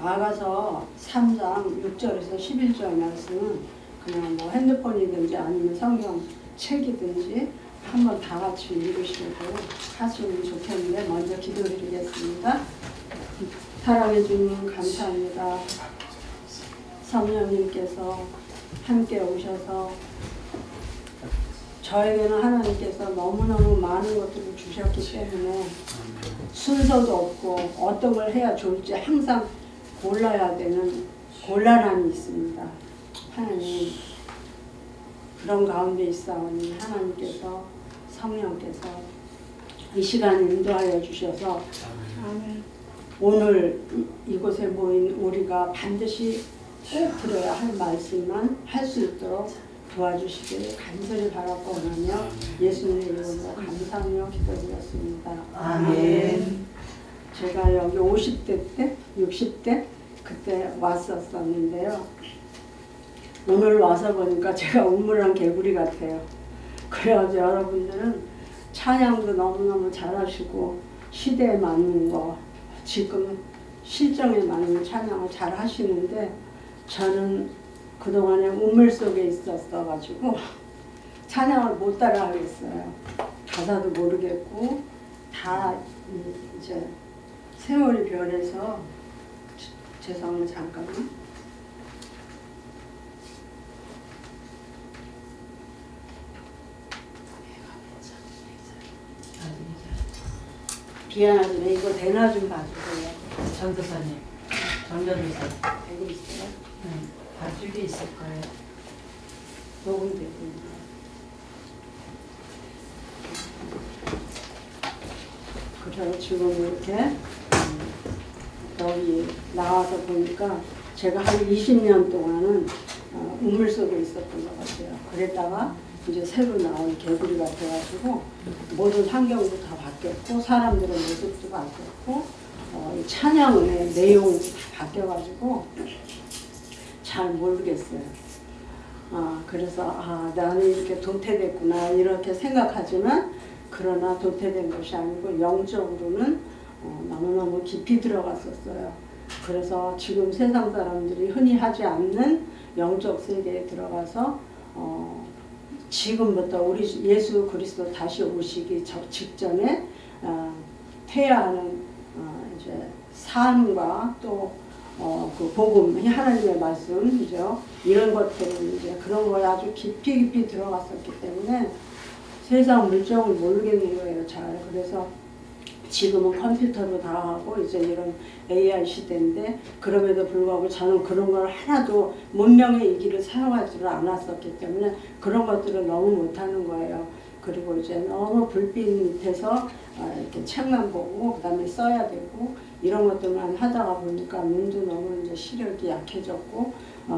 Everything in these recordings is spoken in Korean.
아가서 3장 6절에서 11절 말씀은 그냥 뭐 핸드폰이든지 아니면 성경 책이든지 한번 다 같이 읽으시고 하시면 좋겠는데 먼저 기도드리겠습니다. 사랑해 주님 감사합니다. 성령님께서 함께 오셔서 저에게는 하나님께서 너무너무 많은 것들을 주셨기 때문에 순서도 없고 어떤 걸 해야 좋을지 항상 골라야 되는 곤란함이 있습니다. 하나님 그런 가운데 있사오니 하나님께서 성령께서 이 시간 인도하여 주셔서 오늘 이곳에 모인 우리가 반드시 꼭 들어야 할 말씀만 할 수 있도록 도와주시기를 간절히 바라고 원하며 예수님의 이름으로 감사하며 기도드렸습니다. 아멘. 제가 여기 50대 때, 60대 그때 왔었는데요. 오늘 와서 보니까 제가 우물한 개구리 같아요. 그래가지고 여러분들은 찬양도 너무너무 잘하시고 시대에 맞는 거, 지금 실정에 맞는 찬양을 잘 하시는데 저는 그동안에 우물 속에 있었어가지고 찬양을 못 따라 하겠어요. 가사도 모르겠고 다 이제 세월이 변해서 죄송합니다. 잠깐만. 미안하지만 이거 대나 좀 봐주세요. 전도사님, 정전도사. 되고 있어요? 네, 봐주게 있을 거예요. 녹음되고 그래서 지금 이렇게 여기 나와서 보니까 제가 한 20년 동안은 우물 속에 있었던 것 같아요. 그랬다가 이제 새로 나온 개구리 같아가지고 모든 환경도 다 바뀌었고 사람들의 모습도 바뀌었고 이 찬양의 내용도 다 바뀌어가지고 잘 모르겠어요. 그래서 나는 이렇게 도태됐구나 이렇게 생각하지만 그러나 도태된 것이 아니고 영적으로는 너무너무 깊이 들어갔었어요. 그래서 지금 세상 사람들이 흔히 하지 않는 영적 세계에 들어가서 지금부터 우리 예수 그리스도 다시 오시기 직전에 해야 하는 이제 삶과 또 그 복음, 하나님의 말씀이죠. 이런 것들을 이제 그런 거에 아주 깊이 들어갔었기 때문에 세상 물정을 모르겠는 거예요, 잘. 그래서 지금은 컴퓨터로 다 하고 이제 이런 AI 시대인데 그럼에도 불구하고 저는 그런 걸 하나도 문명의 이기를 사용하지를 않았었기 때문에 그런 것들을 너무 못하는 거예요. 그리고 이제 너무 불빛 밑에서 이렇게 책만 보고 그다음에 써야 되고 이런 것들만 하다가 보니까 눈도 너무 이제 시력이 약해졌고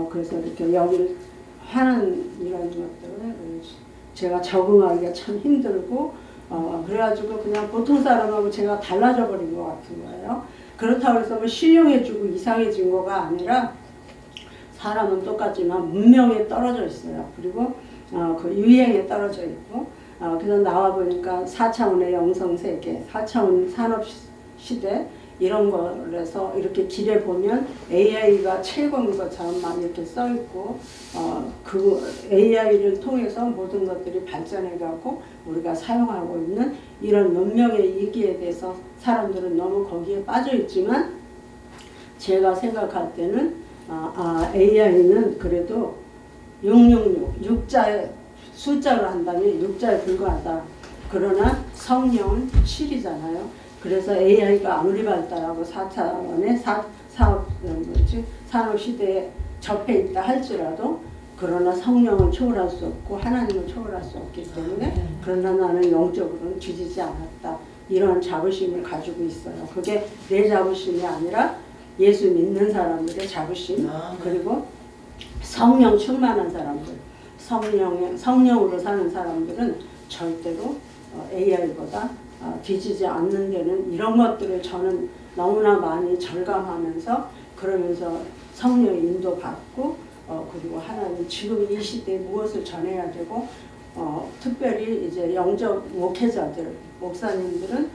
그래서 이렇게 여기를 하는 이런 것들을 제가 적응하기가 참 힘들고 그래가지고 그냥 보통 사람하고 제가 달라져 버린 것 같은 거예요. 그렇다고 해서 뭐 신령해지고 이상해진 거가 아니라 사람은 똑같지만 문명에 떨어져 있어요. 그리고 그 유행에 떨어져 있고 그래서 나와 보니까 4차원의 영성세계, 4차원 산업시대 이런 거라서 이렇게 길에 보면 AI가 최고인 것처럼 막 이렇게 써 있고 그 AI를 통해서 모든 것들이 발전해 가고 우리가 사용하고 있는 이런 문명의 이기에 대해서 사람들은 너무 거기에 빠져 있지만 제가 생각할 때는 AI는 그래도 666 6자의 숫자로 한다면 6자에 불과하다. 그러나 성령은 7이잖아요. 그래서 AI가 아무리 발달하고 4차원의 산업시대에 접해 있다 할지라도 그러나 성령을 초월할 수 없고 하나님을 초월할 수 없기 때문에 그러나 나는 영적으로는 뒤지지 않았다. 이런 자부심을 가지고 있어요. 그게 내 자부심이 아니라 예수 믿는 사람들의 자부심 그리고 성령 충만한 사람들 성령으로 사는 사람들은 절대로 AI보다 뒤지지 않는 데는 이런 것들을 저는 너무나 많이 절감하면서 그러면서 성령의 인도받고 그리고 하나님 지금 이 시대에 무엇을 전해야 되고 특별히 이제 영적 목회자들 목사님들은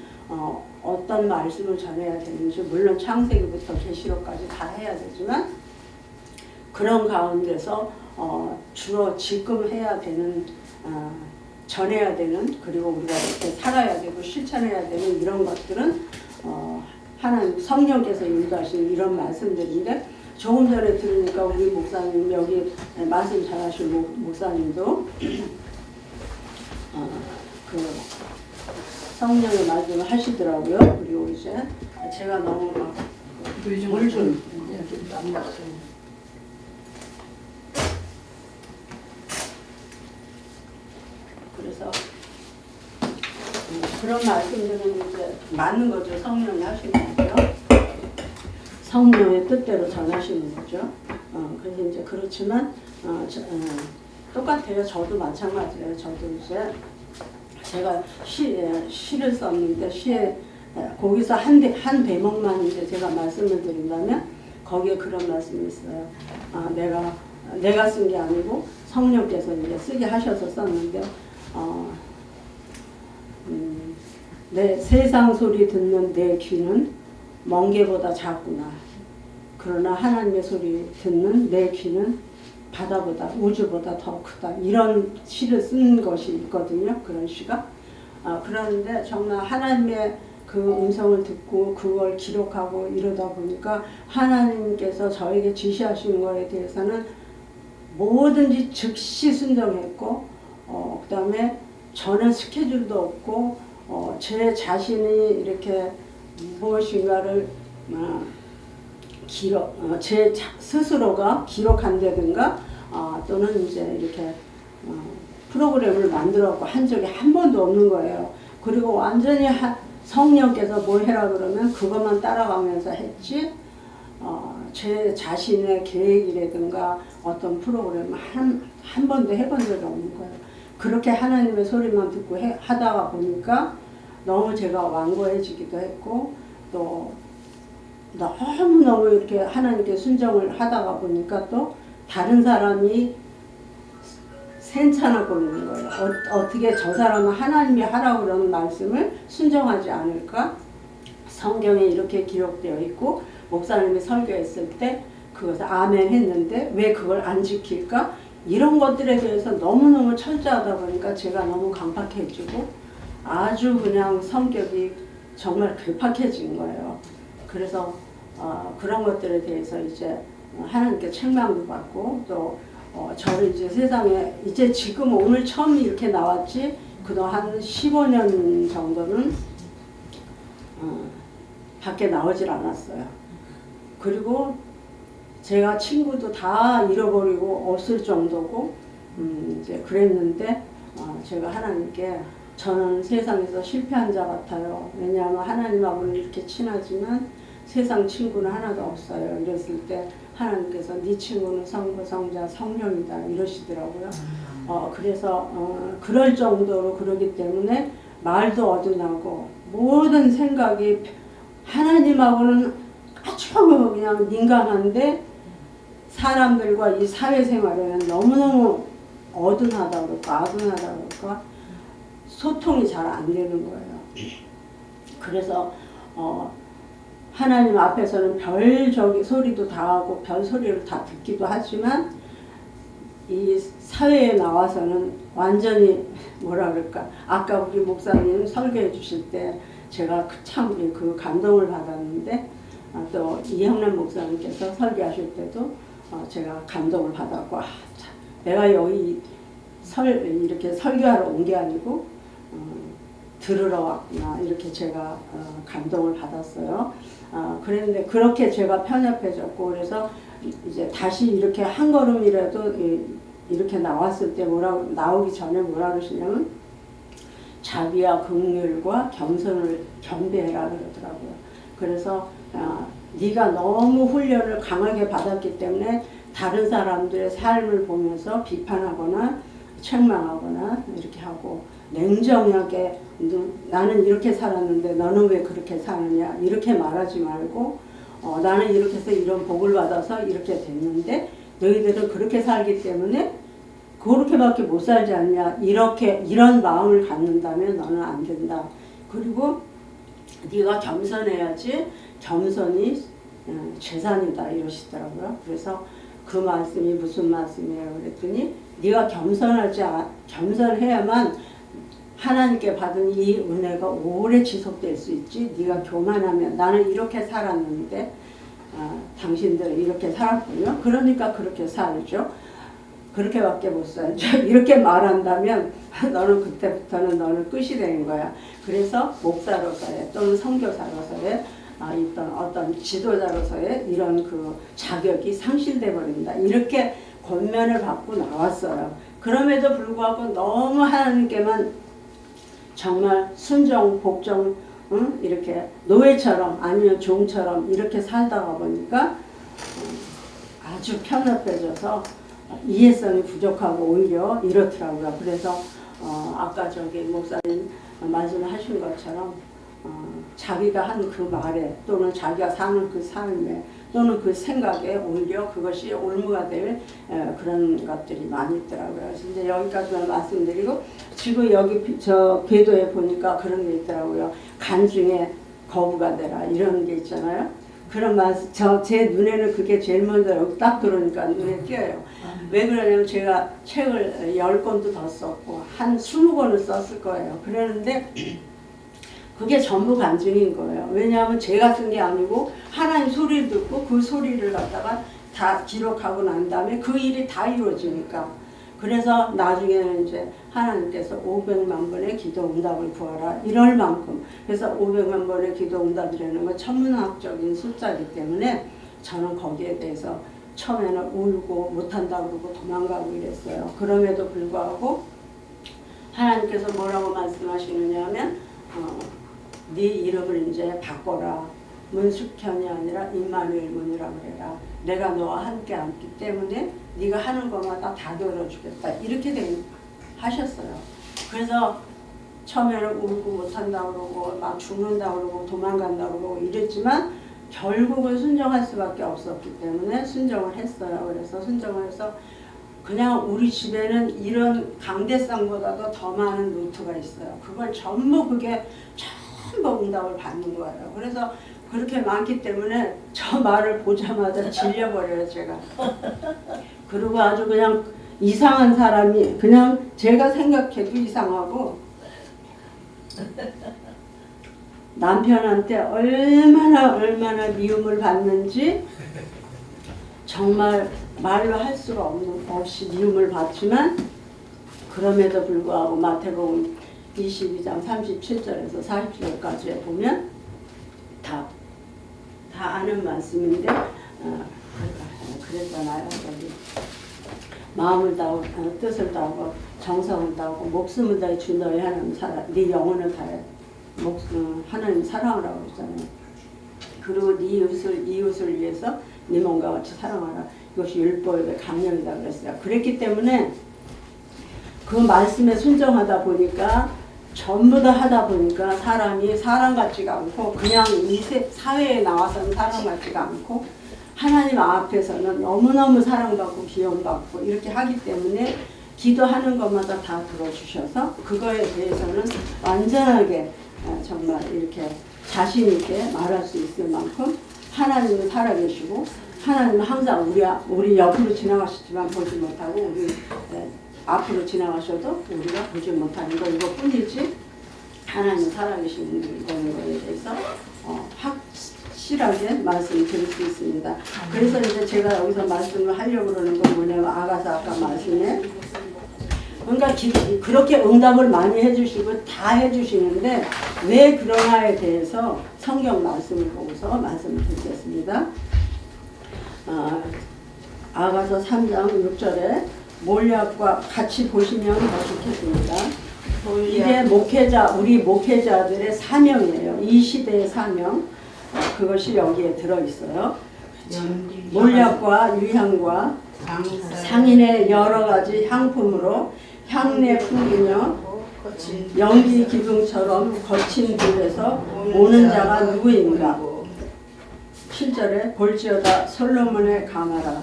어떤 말씀을 전해야 되는지 물론 창세기부터 계시록까지 다 해야 되지만 그런 가운데서 주로 지금 해야 되는 전해야 되는 그리고 우리가 이렇게 살아야 되고 실천해야 되는 이런 것들은 하나님 성령께서 인도하시는 이런 말씀들인데 조금 전에 들으니까 우리 목사님 여기 말씀 잘하신 목사님도 그 성령의 말씀을 하시더라고요. 그리고 이제 제가 너무 물좀 이렇게 안 먹어요. 그래서 그런 말씀들은 이제 맞는 거죠. 성령이 하시는 거죠. 성령의 뜻대로 전하시는 거죠. 그래서 이제 그렇지만 똑같아요. 저도 마찬가지예요. 저도 이제 제가 시를 썼는데 시에 거기서 한 대목만 이제 제가 말씀을 드린다면 거기에 그런 말씀이 있어요. 내가 쓴 게 아니고 성령께서 이제 쓰게 하셔서 썼는데 내 세상 소리 듣는 내 귀는 멍게보다 작구나. 그러나 하나님의 소리 듣는 내 귀는 바다보다 우주보다 더 크다. 이런 시를 쓴 것이 있거든요. 그런 시가. 그런데 정말 하나님의 그 음성을 듣고 그걸 기록하고 이러다 보니까 하나님께서 저에게 지시하신 거에 대해서는 뭐든지 즉시 순종했고 그 다음에 저는 스케줄도 없고 제 자신이 이렇게 무엇인가를 제 스스로가 기록한다든가 또는 이제 이렇게 프로그램을 만들었고 한 적이 한 번도 없는 거예요. 그리고 완전히 성령께서 뭘 해라 그러면 그것만 따라가면서 했지 제 자신의 계획이라든가 어떤 프로그램을 한 번도 해본 적이 없는 거예요. 그렇게 하나님의 소리만 듣고 하다가 보니까 너무 제가 완고해지기도 했고 또 너무너무 이렇게 하나님께 순종을 하다가 보니까 또 다른 사람이 센찬하고 있는 거예요. 어떻게 저 사람은 하나님이 하라고 그러는 말씀을 순종하지 않을까? 성경에 이렇게 기록되어 있고 목사님이 설교했을 때 그것을 아멘 했는데 왜 그걸 안 지킬까? 이런 것들에 대해서 너무너무 철저하다 보니까 제가 너무 강팍해지고 아주 그냥 성격이 정말 괴팍해진 거예요. 그래서 그런 것들에 대해서 이제 하나님께 책망도 받고 또 저를 이제 세상에 이제 지금 오늘 처음 이렇게 나왔지 그동안 한 15년 정도는 밖에 나오질 않았어요. 그리고 제가 친구도 다 잃어버리고 없을 정도고 이제 그랬는데 제가 하나님께 저는 세상에서 실패한 자 같아요. 왜냐하면 하나님하고는 이렇게 친하지만 세상 친구는 하나도 없어요. 이랬을 때 하나님께서 네 친구는 성부, 성자, 성령이다 이러시더라고요. 그래서 그럴 정도로 그러기 때문에 말도 어둔하고 모든 생각이 하나님하고는 아주 그냥 민감한데 사람들과 이 사회생활에는 너무너무 어둔하다 그럴까 아둔하다 그럴까 소통이 잘 안 되는 거예요. 그래서 하나님 앞에서는 별 소리도 다 하고 별 소리를 다 듣기도 하지만 이 사회에 나와서는 완전히 뭐라 그럴까 아까 우리 목사님 설교해 주실 때 제가 참 그 감동을 받았는데 또 이형란 목사님께서 설교하실 때도 제가 감동을 받았고 참, 내가 여기 이렇게 설교하러 온 게 아니고 들으러 왔구나 이렇게 제가 감동을 받았어요. 그랬는데 그렇게 제가 편협해졌고 그래서 이제 다시 이렇게 한 걸음이라도 이렇게 나왔을 때 나오기 전에 뭐라 그러시냐면 자비와 긍휼과 겸손을 경배해라 그러더라고요. 그래서 네가 너무 훈련을 강하게 받았기 때문에 다른 사람들의 삶을 보면서 비판하거나 책망하거나 이렇게 하고 냉정하게 나는 이렇게 살았는데 너는 왜 그렇게 사느냐 이렇게 말하지 말고 나는 이렇게 해서 이런 복을 받아서 이렇게 됐는데 너희들은 그렇게 살기 때문에 그렇게밖에 못 살지 않냐 이런 마음을 갖는다면 너는 안 된다. 그리고 네가 겸손해야지 겸손이 재산이다 이러시더라고요. 그래서 그 말씀이 무슨 말씀이에요? 그랬더니 네가 겸손해야만 하나님께 받은 이 은혜가 오래 지속될 수 있지. 네가 교만하면 나는 이렇게 살았는데 당신들은 이렇게 살았군요. 그러니까 그렇게 살죠. 그렇게밖에 못 살죠. 이렇게 말한다면 너는 그때부터는 너는 끝이 되는 거야. 그래서 목사로서의 또는 선교사로서의 있던 어떤 지도자로서의 이런 그 자격이 상실돼 버린다. 이렇게 권면을 받고 나왔어요. 그럼에도 불구하고 너무 하나님께만 정말 순종, 복종, 이렇게 노예처럼 아니면 종처럼 이렇게 살다가 보니까 아주 편협해져서 이해성이 부족하고 오히려 이렇더라고요. 그래서 아까 저기 목사님 말씀하신 것처럼 자기가 한 그 말에 또는 자기가 사는 그 삶에 또는 그 생각에 오히려 그것이 올무가 될 그런 것들이 많이 있더라고요. 그래서 이제 여기까지만 말씀드리고 지금 여기 저 궤도에 보니까 그런 게 있더라고요. 간중에 거부가 되라 이런 게 있잖아요. 그런 말씀 제 눈에는 그게 제일 먼저 여기 딱 들어오니까 눈에 띄어요. 왜 그러냐면 제가 책을 10권도 더 썼고 한 20권을 썼을 거예요. 그러는데 그게 전부 간증인 거예요. 왜냐하면 제가 쓴 게 아니고 하나님 소리를 듣고 그 소리를 갖다가 다 기록하고 난 다음에 그 일이 다 이루어지니까. 그래서 나중에는 이제 하나님께서 500만 번의 기도 응답을 구하라 이럴 만큼. 그래서 500만 번의 기도 응답이라는 건 천문학적인 숫자이기 때문에 저는 거기에 대해서 처음에는 울고 못한다고 그러고 도망가고 이랬어요. 그럼에도 불구하고 하나님께서 뭐라고 말씀하시느냐 하면 네 이름을 이제 바꿔라. 문숙현이 아니라 임마누엘 문이라고 그래라. 내가 너와 함께 앉기 때문에 네가 하는 것마다 다 들어주겠다. 이렇게 하셨어요. 그래서 처음에는 울고 못한다고 그러고 막 죽는다고 그러고 도망간다고 그러고 이랬지만 결국은 순종할 수밖에 없었기 때문에 순종을 했어요. 그래서 순종을 해서 그냥 우리 집에는 이런 강대상보다도 더 많은 노트가 있어요. 그걸 전부 그게 전부 응답을 받는 거예요. 그래서 그렇게 많기 때문에 저 말을 보자마자 질려버려요, 제가. 그리고 아주 그냥 이상한 사람이 그냥 제가 생각해도 이상하고 남편한테 얼마나 미움을 받는지 정말 말로 할 수가 없이 미움을 받지만 그럼에도 불구하고 마태복음 22장 37절에서 40절까지에 보면 다 아는 말씀인데 그랬잖아요. 여기 마음을 다하고 뜻을 다하고 정성을 다하고 목숨을 다해 주 너의 하나님 네 영혼을 다해 하나님 사랑을 하고 있잖아요. 그리고 네 이웃을 위해서 네 몸과 같이 사랑하라. 이것이 율법의 강령이다 그랬어요. 그랬기 때문에 그 말씀에 순종하다 보니까 전부 다 하다 보니까 사람이 사람 같지가 않고 그냥 이 사회에 나와서는 사람 같지가 않고 하나님 앞에서는 너무너무 사랑받고 비용받고 이렇게 하기 때문에 기도하는 것마다 다 들어주셔서 그거에 대해서는 완전하게 정말 이렇게 자신 있게 말할 수 있을 만큼 하나님은 살아계시고 하나님은 항상 우리 옆으로 지나가시지만 보지 못하고 우리 앞으로 지나가셔도 우리가 보지 못하는 거 이것뿐이지 하나님 살아계시는 거에 대해서 확실하게 말씀을 드릴 수 있습니다. 그래서 이제 제가 여기서 말씀을 하려고 그러는 건 뭐냐면 아가서 아까 말씀에 그러니까 그렇게 응답을 많이 해주시고 다 해주시는데 왜 그러나에 대해서 성경 말씀을 보고서 말씀을 드리겠습니다. 아가서 3장 6절에 몰약과 같이 보시면 더 좋겠습니다. 이게 우리 목회자들의 사명이에요. 이 시대의 사명. 그것이 여기에 들어있어요. 몰약과 유향과 상인의 여러 가지 향품으로 향내 풍기며 연기 기둥처럼 거친 불에서 오는 자가 누구인가? 7절에 볼지어다 솔로몬의 강하라.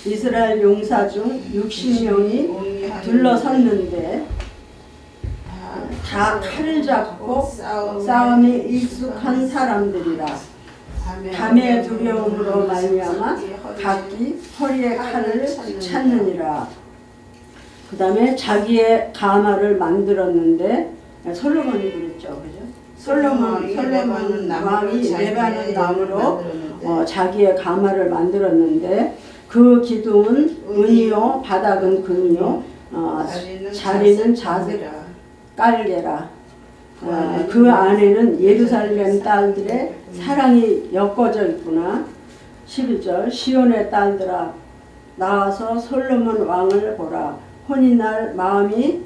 이스라엘 용사 중 60명이 둘러섰는데 다 칼을 잡고 싸움에 익숙한 사람들이라. 밤의 두려움으로 말미암아 각기 허리에 칼을 찾느니라. 그 다음에 자기의 가마를 만들었는데 솔로몬이 그랬죠, 그죠? 솔로몬 왕이 레바논 나무로 자기의 가마를 만들었는데 그 기둥은 은이요 바닥은 금이요 자리는 자색 깔개라. 그 안에는 예루살렘 딸들의 사랑이 엮어져 있구나. 11절 시온의 딸들아 나와서 솔로몬 왕을 보라. 혼인날 마음이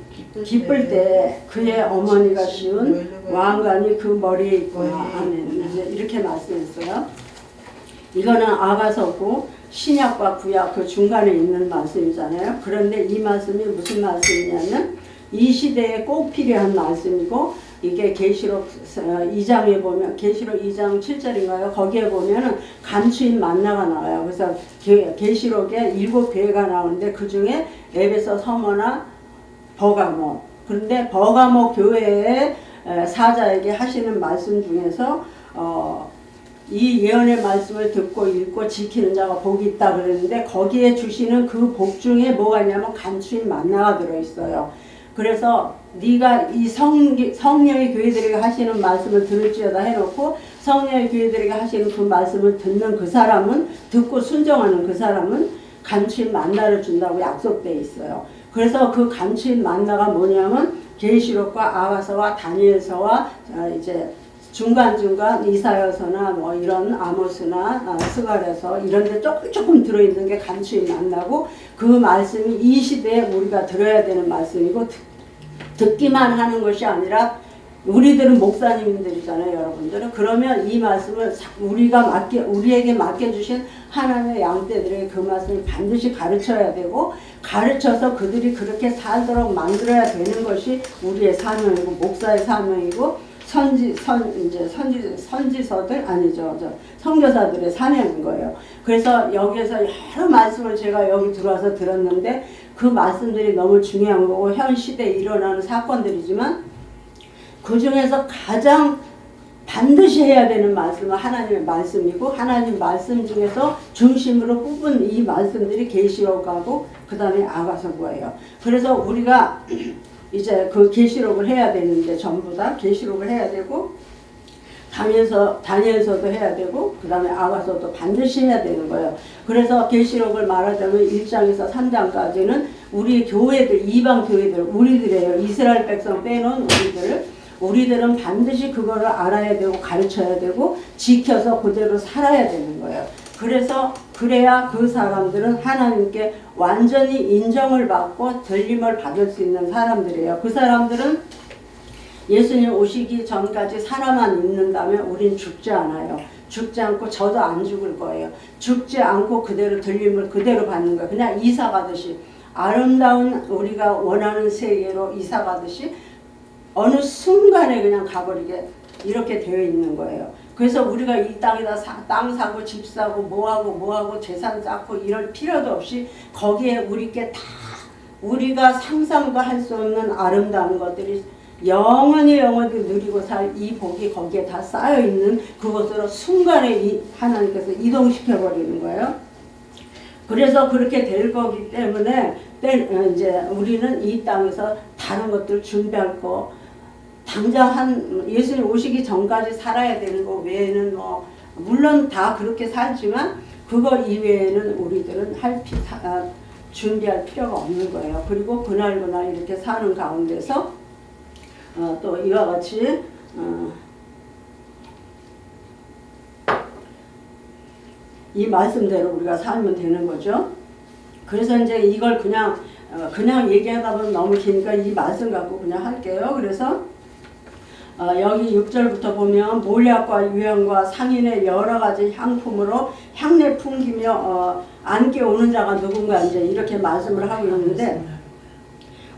기쁠 때 그의 어머니가 씌운 왕관이 그 머리에 있구나. 아멘. 이제 이렇게 말씀했어요. 이거는 아가서고 신약과 구약 그 중간에 있는 말씀이잖아요. 그런데 이 말씀이 무슨 말씀이냐면 이 시대에 꼭 필요한 말씀이고 이게 계시록 2장에 보면 계시록 2장 7절인가요? 거기에 보면은 간추인 만나가 나와요. 그래서 계시록에 7교회가 나오는데 그 중에 에베소, 서머나 버가모. 그런데 버가모 교회의 사자에게 하시는 말씀 중에서 이 예언의 말씀을 듣고 읽고 지키는 자가 복이 있다 그랬는데 거기에 주시는 그 복 중에 뭐가 있냐면 간추인 만나가 들어있어요. 그래서 네가 이 성령의 교회들에게 하시는 말씀을 들을지어다 해놓고 성령의 교회들에게 하시는 그 말씀을 듣는 그 사람은 듣고 순종하는 그 사람은 간추인 만나를 준다고 약속되어 있어요. 그래서 그 간추인 만나가 뭐냐면 계시록과 아가서와 다니엘서와 이제 중간중간 이사야서나 뭐 이런 아모스나 스가랴서 이런 데 조금 들어있는 게 간추인 만나고 그 말씀이 이 시대에 우리가 들어야 되는 말씀이고 듣기만 하는 것이 아니라 우리들은 목사님들이잖아요, 여러분들은. 그러면 이 말씀을 우리에게 맡겨주신 하나님의 양떼들에게 그 말씀을 반드시 가르쳐야 되고 가르쳐서 그들이 그렇게 살도록 만들어야 되는 것이 우리의 사명이고 목사의 사명이고 선지서들 아니죠. 선교사들의 사명인 거예요. 그래서 여기에서 여러 말씀을 제가 여기 들어와서 들었는데 그 말씀들이 너무 중요한 거고 현 시대에 일어나는 사건들이지만 그 중에서 가장 반드시 해야 되는 말씀은 하나님의 말씀이고 하나님 말씀 중에서 중심으로 뽑은 이 말씀들이 계시록하고 그 다음에 아가서고예요. 그래서 우리가 이제 그 계시록을 해야 되는데 전부 다 계시록을 해야 되고 다니엘서도 해야 되고 그 다음에 아가서도 반드시 해야 되는 거예요. 그래서 계시록을 말하자면 1장에서 3장까지는 우리 교회들 이방 교회들 우리들이에요. 이스라엘 백성 빼놓은 우리들은 반드시 그거를 알아야 되고 가르쳐야 되고 지켜서 그대로 살아야 되는 거예요. 그래야 그 사람들은 하나님께 완전히 인정을 받고 들림을 받을 수 있는 사람들이에요. 그 사람들은 예수님 오시기 전까지 살아만 있는다면 우린 죽지 않아요. 죽지 않고 저도 안 죽을 거예요. 죽지 않고 그대로 들림을 그대로 받는 거예요. 그냥 이사 가듯이 아름다운 우리가 원하는 세계로 이사 가듯이 어느 순간에 그냥 가버리게 이렇게 되어 있는 거예요. 그래서 우리가 이 땅에다 땅 사고 집 사고 뭐하고 재산 쌓고 이럴 필요도 없이 거기에 우리가 상상도 할 수 없는 아름다운 것들이 영원히 누리고 살 이 복이 거기에 다 쌓여 있는 그것으로 순간에 하나님께서 이동시켜 버리는 거예요. 그래서 그렇게 될 거기 때문에 이제 우리는 이 땅에서 다른 것들 준비할 거 당장 예수님 오시기 전까지 살아야 되는 거 외에는 뭐 물론 다 그렇게 살지만 그거 이외에는 우리들은 준비할 필요가 없는 거예요. 그리고 그날 이렇게 사는 가운데서 또 이와 같이 이 말씀대로 우리가 살면 되는 거죠. 그래서 이제 이걸 그냥 얘기하다 보면 너무 기니까 이 말씀 갖고 그냥 할게요. 그래서 여기 6절부터 보면 몰약과 유향과 상인의 여러 가지 향품으로 향내 풍기며 안개 오는 자가 누군가 이제 이렇게 말씀을 하고 있는데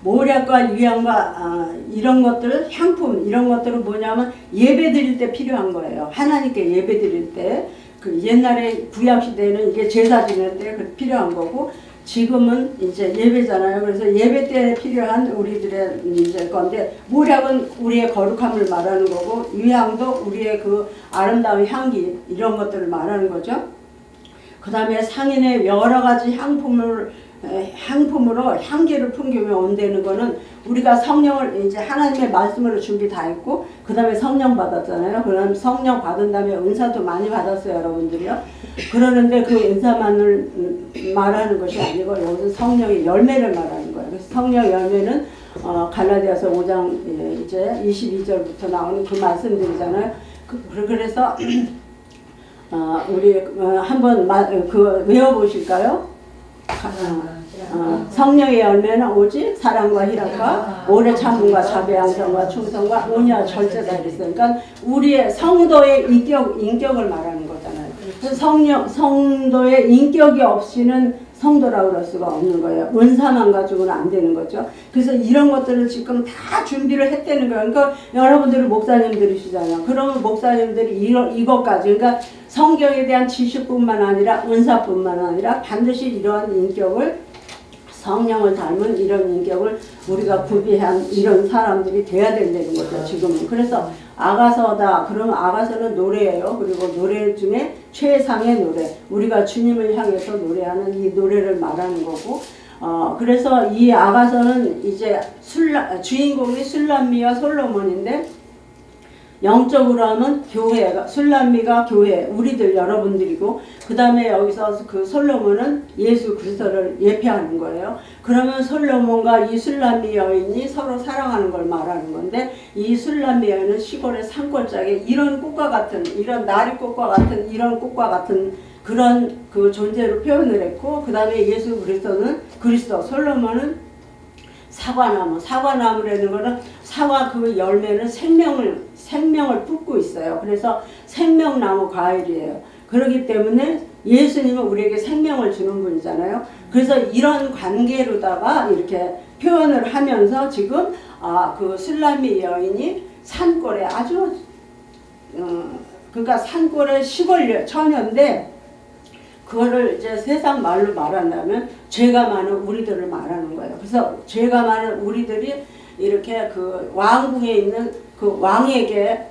몰약과 유향과 이런 것들 향품 이런 것들은 뭐냐면 예배 드릴 때 필요한 거예요. 하나님께 예배 드릴 때 그 옛날에 구약 시대에는 이게 제사 지낼 때 필요한 거고 지금은 이제 예배잖아요. 그래서 예배 때 필요한 우리들의 이제 건데, 모략은 우리의 거룩함을 말하는 거고, 위향도 우리의 그 아름다운 향기, 이런 것들을 말하는 거죠. 그 다음에 상인의 여러 가지 향품으로 향기를 풍기며 온다는 거는, 우리가 성령을 이제 하나님의 말씀으로 준비 다 했고, 그 다음에 성령 받았잖아요. 그럼 성령 받은 다음에 은사도 많이 받았어요, 여러분들이요. 그러는데 그 은사만을 말하는 것이 아니고, 여기서 성령의 열매를 말하는 거예요. 그래서 성령 열매는 갈라디아서 5장 이제 22절부터 나오는 그 말씀들이잖아요. 그래서 우리 한번 외워보실까요? 성령의 열매는 오직 사랑과 희락과 오래 참음과 자비 양성과 충성과 온유와 절제다 이랬어요. 그러니까 우리의 성도의 인격을 말하는 거잖아요. 그래서 성도의 인격이 없이는 성도라고 그럴 수가 없는 거예요. 은사만 가지고는 안 되는 거죠. 그래서 이런 것들을 지금 다 준비를 했다는 거예요. 그러니까 여러분들이 목사님들이시잖아요. 그러면 목사님들이 이것까지, 그러니까 성경에 대한 지식뿐만 아니라 은사뿐만 아니라 반드시 이러한 인격을, 성령을 닮은 이런 인격을 우리가 구비한 이런 사람들이 돼야 된다는 거죠, 지금은. 그래서 아가서다. 그러면 아가서는 노래예요. 그리고 노래 중에 최상의 노래. 우리가 주님을 향해서 노래하는 이 노래를 말하는 거고, 그래서 이 아가서는 이제 주인공이 술람미와 솔로몬인데, 영적으로 하면 교회가, 술람미가 교회, 우리들 여러분들이고, 그 다음에 여기서 그 솔로몬은 예수 그리스도를 예표하는 거예요. 그러면 솔로몬과 이 술람미 여인이 서로 사랑하는 걸 말하는 건데, 이 술람미 여인은 시골의 산골짜기, 이런 꽃과 같은, 이런 나리꽃과 같은, 이런 꽃과 같은 그런 그 존재로 표현을 했고, 그 다음에 예수 그리스도는 그리스도, 솔로몬은 사과나무라는 거는, 사과 그 열매는 생명을 뿜고 있어요. 그래서 생명나무 과일이에요. 그렇기 때문에 예수님은 우리에게 생명을 주는 분이잖아요. 그래서 이런 관계로다가 이렇게 표현을 하면서 지금 그 술람미 여인이 산골에 아주 그러니까 산골의 시골 처녀인데, 그거를 이제 세상 말로 말한다면 죄가 많은 우리들을 말하는 거예요. 그래서 죄가 많은 우리들이 이렇게 그 왕궁에 있는 그 왕에게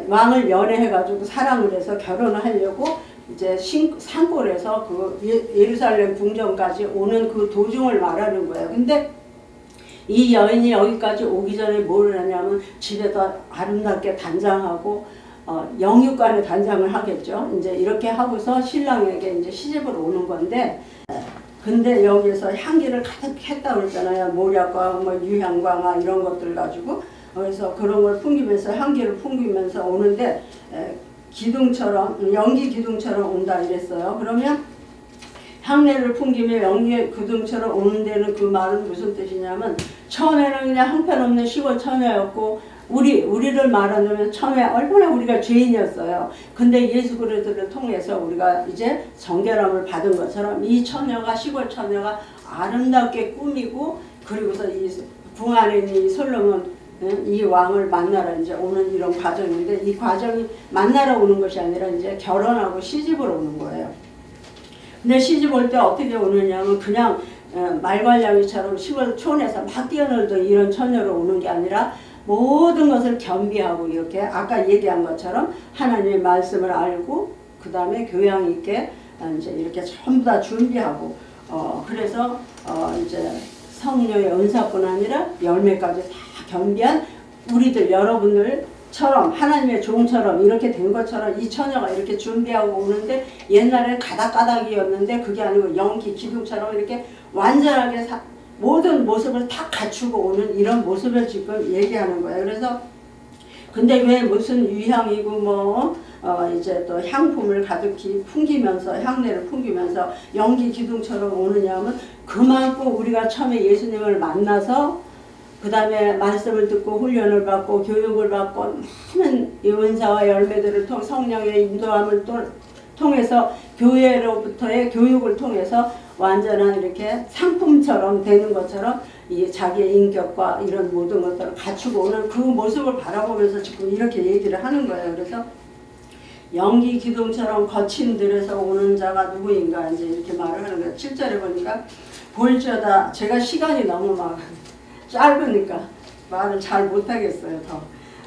왕을 연애해가지고 사랑을 해서 결혼을 하려고 이제 산골에서 그 예루살렘 궁전까지 오는 그 도중을 말하는 거예요. 근데 이 여인이 여기까지 오기 전에 뭘 하냐면 집에서 아름답게 단장하고 영육간에 단장을 하겠죠. 이제 이렇게 하고서 신랑에게 이제 시집을 오는 건데, 근데 여기에서 향기를 가득 했다고 그랬잖아요. 모략과 뭐 유향과 이런 것들 가지고. 그래서 그런 걸 풍기면서, 향기를 풍기면서 오는데, 기둥처럼, 연기 기둥처럼 온다 이랬어요. 그러면 향내를 풍기며 연기 기둥처럼 오는 데는, 그 말은 무슨 뜻이냐면, 처음에는 그냥 형편없는 시골 처녀였고, 우리를 말하자면 처음에 얼마나 우리가 죄인이었어요. 근데 예수 그리스도를 통해서 우리가 이제 정결함을 받은 것처럼, 이 처녀가, 시골 처녀가 아름답게 꾸미고, 그리고서 이 궁 안에 있는 이 솔로몬, 이 왕을 만나러 이제 오는 이런 과정인데, 이 과정이 만나러 오는 것이 아니라 이제 결혼하고 시집을 오는 거예요. 근데 시집 올 때 어떻게 오느냐면, 그냥 말괄량이처럼 시골 촌에서 막 뛰어놀던 이런 처녀로 오는 게 아니라, 모든 것을 겸비하고, 이렇게 아까 얘기한 것처럼 하나님의 말씀을 알고, 그 다음에 교양 있게 이제 이렇게 전부 다 준비하고, 그래서 이제 성령의 은사뿐 아니라 열매까지 다 겸비한 우리들 여러분들처럼, 하나님의 종처럼 이렇게 된 것처럼 이 처녀가 이렇게 준비하고 오는데, 옛날에는 가닥가닥이었는데 그게 아니고 연기 기둥처럼 이렇게 완전하게 모든 모습을 다 갖추고 오는 이런 모습을 지금 얘기하는 거예요. 그래서 근데 왜 무슨 유향이고 뭐 이제 또 향품을 가득히 풍기면서, 향내를 풍기면서 연기 기둥처럼 오느냐면, 그만큼 우리가 처음에 예수님을 만나서 그 다음에 말씀을 듣고 훈련을 받고 교육을 받고 많은 이 은사와 열매들을 통해 성령의 인도함을 통해서, 교회로부터의 교육을 통해서 완전한 이렇게 상품처럼 되는 것처럼 이 자기의 인격과 이런 모든 것들을 갖추고 오는 그 모습을 바라보면서 지금 이렇게 얘기를 하는 거예요. 그래서 연기 기둥처럼 거친 들에서 오는 자가 누구인가 이제 이렇게 말을 하는 거예요. 7절에 보니까 볼지어다. 제가 시간이 너무 막 짧으니까 말을 잘 못하겠어요 더.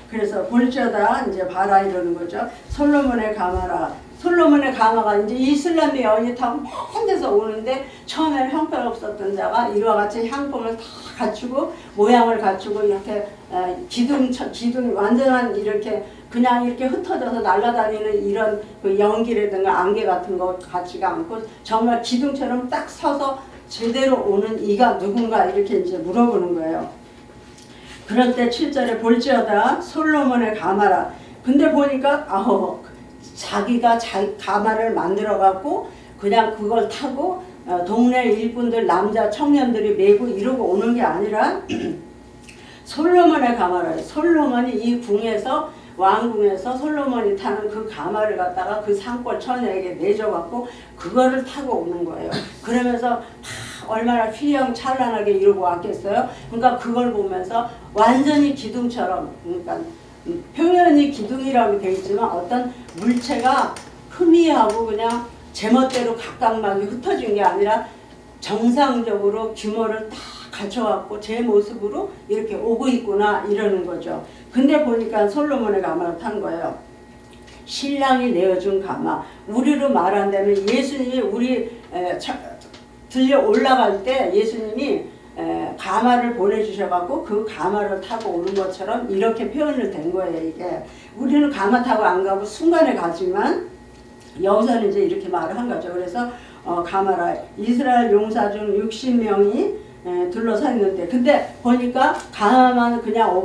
그래서 볼지어다 이제 봐라 이러는 거죠. 솔로몬의 가마라. 솔로몬의 가마가 이제 이슬람의 여인이 타고 먼 데서 오는데 처음에 형편없었던 자가 이와 같이 향품을 다 갖추고 모양을 갖추고 이렇게 기둥 완전한 이렇게 그냥 이렇게 흩어져서 날아다니는 이런 그 연기라든가 안개 같은 거 같지가 않고 정말 기둥처럼 딱 서서 제대로 오는 이가 누군가 이렇게 이제 물어보는 거예요. 그럴 때 7절에 볼지어다 솔로몬의 가마라. 근데 보니까 자기가 가마를 만들어 갖고 그냥 그걸 타고 동네 일꾼들 남자 청년들이 메고 이러고 오는 게 아니라 솔로몬의 가마라. 솔로몬이 이 궁에서 왕궁에서 솔로몬이 타는 그 가마를 갖다가 그 산골 처녀에게 내줘갖고 그거를 타고 오는 거예요. 그러면서 얼마나 휘황찬란하게 이러고 왔겠어요. 그러니까 그걸 보면서 완전히 기둥처럼, 그러니까 표현이 기둥이라고 되어 있지만 어떤 물체가 흐미하고 그냥 제멋대로 각각막이 흩어진 게 아니라 정상적으로 규모를 다 갖춰갖고 제 모습으로 이렇게 오고 있구나 이러는 거죠. 근데 보니까 솔로몬의 가마를 탄 거예요. 신랑이 내어준 가마. 우리로 말한다면 예수님이 우리 들려 올라갈 때 예수님이 가마를 보내주셔갖고 그 가마를 타고 오는 것처럼 이렇게 표현을 된 거예요. 이게 우리는 가마 타고 안 가고 순간에 가지만 여기서는 이제 이렇게 말을 한 거죠. 그래서 가마라. 이스라엘 용사 중 60명이 둘러서 있는데 근데 보니까 가마만 그냥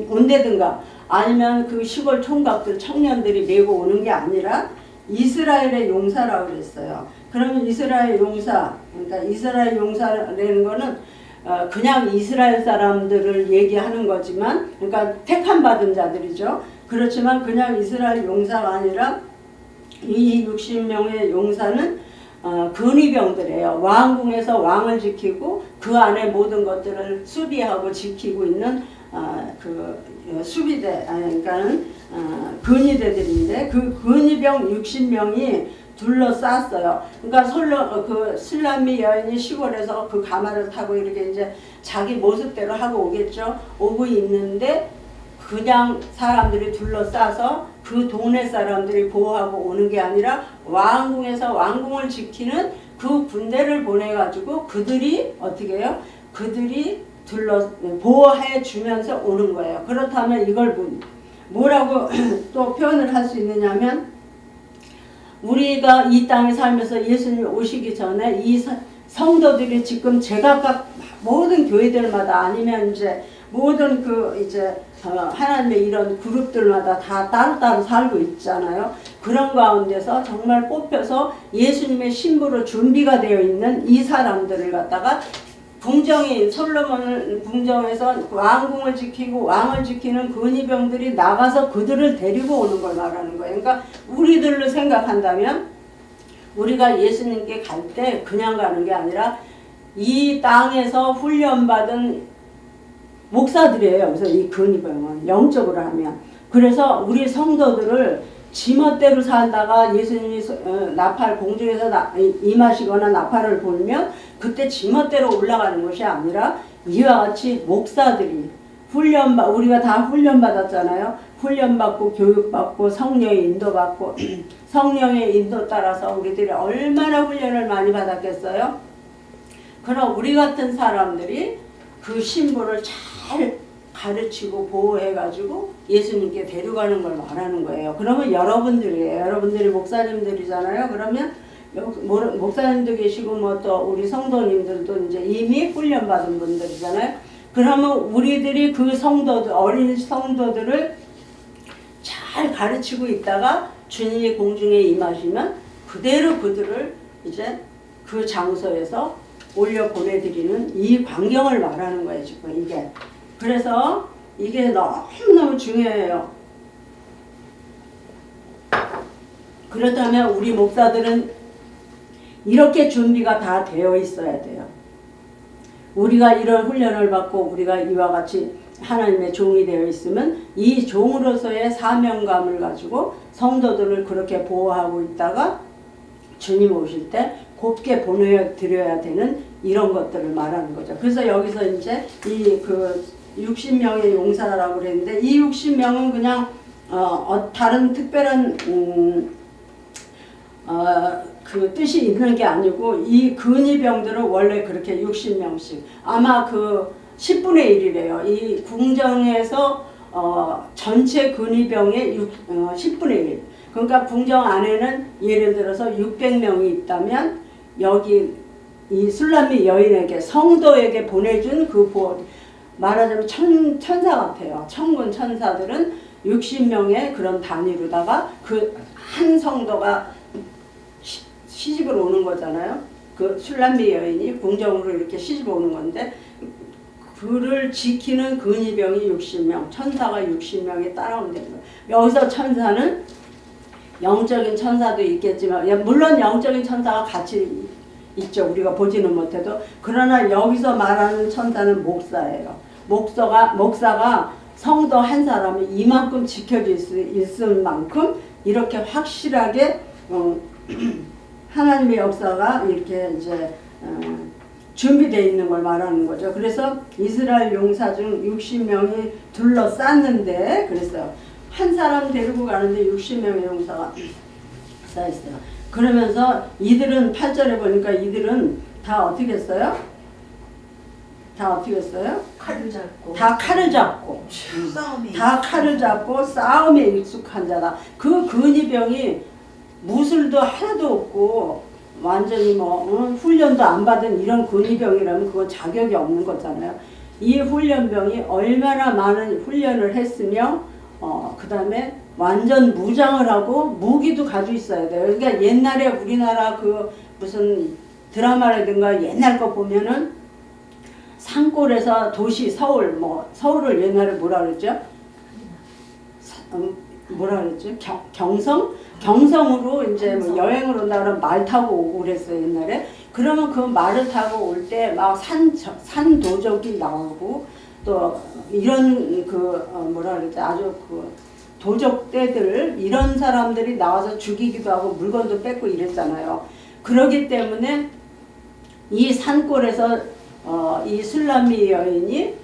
온대든가 아니면 그 시골 총각들 청년들이 메고 오는 게 아니라 이스라엘의 용사라고 그랬어요. 그러면 이스라엘 용사, 그러니까 이스라엘 용사라는 거는 그냥 이스라엘 사람들을 얘기하는 거지만, 그러니까 택함 받은 자들이죠. 그렇지만 그냥 이스라엘 용사가 아니라 이 60명의 용사는 근위병들이에요. 왕궁에서 왕을 지키고 그 안에 모든 것들을 수비하고 지키고 있는 그 수비대, 그러니까는 근위대들인데 그 근위병 60명이 둘러쌌어요. 그러니까 그 슬람미 여인이 시골에서 그 가마를 타고 이렇게 이제 자기 모습대로 하고 오겠죠. 오고 있는데 그냥 사람들이 둘러싸서 그 동네 사람들이 보호하고 오는 게 아니라 왕궁에서 왕궁을 지키는 그 군대를 보내가지고 그들이 어떻게 해요? 그들이 보호해 주면서 오는 거예요. 그렇다면 이걸 뭐라고 또 표현을 할 수 있느냐면 우리가 이 땅에 살면서 예수님이 오시기 전에 이 성도들이 지금 제각각 모든 교회들마다 아니면 이제 모든 그 이제 하나님의 이런 그룹들마다 다 따로따로 살고 있잖아요. 그런 가운데서 정말 뽑혀서 예수님의 신부로 준비가 되어 있는 이 사람들을 갖다가 궁정인 솔로몬 궁정에서 왕궁을 지키고 왕을 지키는 근위병들이 나가서 그들을 데리고 오는 걸 말하는 거예요. 그러니까 우리들로 생각한다면 우리가 예수님께 갈 때 그냥 가는 게 아니라 이 땅에서 훈련받은 목사들이에요. 그래서 이 근위병은 영적으로 하면. 그래서 우리 성도들을 지멋대로 살다가 예수님이 공중에서 임하시거나 나팔을 불면 그때 지멋대로 올라가는 것이 아니라 이와 같이 목사들이 우리가 다 훈련받았잖아요. 훈련받고 교육받고 성령의 인도받고 성령의 인도 따라서 우리들이 얼마나 훈련을 많이 받았겠어요. 그럼 우리 같은 사람들이 그 신부를 잘 가르치고 보호해가지고 예수님께 데려가는 걸 말하는 거예요. 그러면 여러분들이에요. 여러분들이 목사님들이잖아요. 그러면 목사님도 계시고 뭐 또 우리 성도님들도 이제 이미 훈련받은 분들이잖아요. 그러면 우리들이 그 어린 성도들을 잘 가르치고 있다가 주님이 공중에 임하시면 그대로 그들을 이제 그 장소에서 올려 보내드리는 이 광경을 말하는 거예요. 지금 이게. 그래서 이게 너무너무 중요해요. 그렇다면 우리 목사들은 이렇게 준비가 다 되어 있어야 돼요. 우리가 이런 훈련을 받고 우리가 이와 같이 하나님의 종이 되어 있으면 이 종으로서의 사명감을 가지고 성도들을 그렇게 보호하고 있다가 주님 오실 때 곱게 보내드려야 되는 이런 것들을 말하는 거죠. 그래서 여기서 이제 이 그 60명의 용사라고 그랬는데 이 60명은 그냥 다른 특별한 그 뜻이 있는 게 아니고 이 근위병들은 원래 그렇게 60명씩 아마 그 10분의 1이래요. 이 궁정에서 전체 근위병의 10분의 1. 그러니까 궁정 안에는 예를 들어서 600명이 있다면 여기 이 술람미 여인에게 성도에게 보내준 그 말하자면 천사 같아요. 천군 천사들은 60명의 그런 단위로다가 그 한 성도가 시집을 오는 거잖아요. 그 술람미 여인이 궁정으로 이렇게 시집 오는 건데 그를 지키는 근위병이 60명, 천사가 60명이 따라오면 되는 거예요. 여기서 천사는 영적인 천사도 있겠지만 물론 영적인 천사가 같이 있죠. 우리가 보지는 못해도. 그러나 여기서 말하는 천사는 목사예요. 목사가 성도 한 사람이 이만큼 지켜질 수 있을 만큼 이렇게 확실하게 하나님의 역사가 이렇게 이제 준비되어 있는 걸 말하는 거죠. 그래서 이스라엘 용사 중 60명이 둘러쌌는데 그래서 한 사람 데리고 가는데 60명의 용사가 쌓였어요. 그러면서 이들은 8절에 보니까 이들은 다 어떻게 했어요? 다 어떻게 했어요? 칼을 잡고. 다 칼을 잡고. 다 칼을 잡고 싸움에 익숙한 자다. 그 근위병이 무술도 하나도 없고 완전히 훈련도 안 받은 이런 근위병이라면 그건 자격이 없는 거잖아요. 이 훈련병이 얼마나 많은 훈련을 했으며 그 다음에 완전 무장을 하고 무기도 가지고 있어야 돼요. 그러니까 옛날에 우리나라 그 무슨 드라마라든가 옛날 거 보면은 산골에서 도시 서울을 옛날에 뭐라 그랬죠? 뭐라 그랬죠? 경성으로 이제 뭐 여행을 온다 그러면 말 타고 오고 그랬어요, 옛날에. 그러면 그 말을 타고 올 때 막 산 도적이 나오고 또 이런 뭐라 그랬죠? 아주 도적떼들 이런 사람들이 나와서 죽이기도 하고 물건도 뺏고 이랬잖아요. 그러기 때문에 이 산골에서 이 술람미 여인이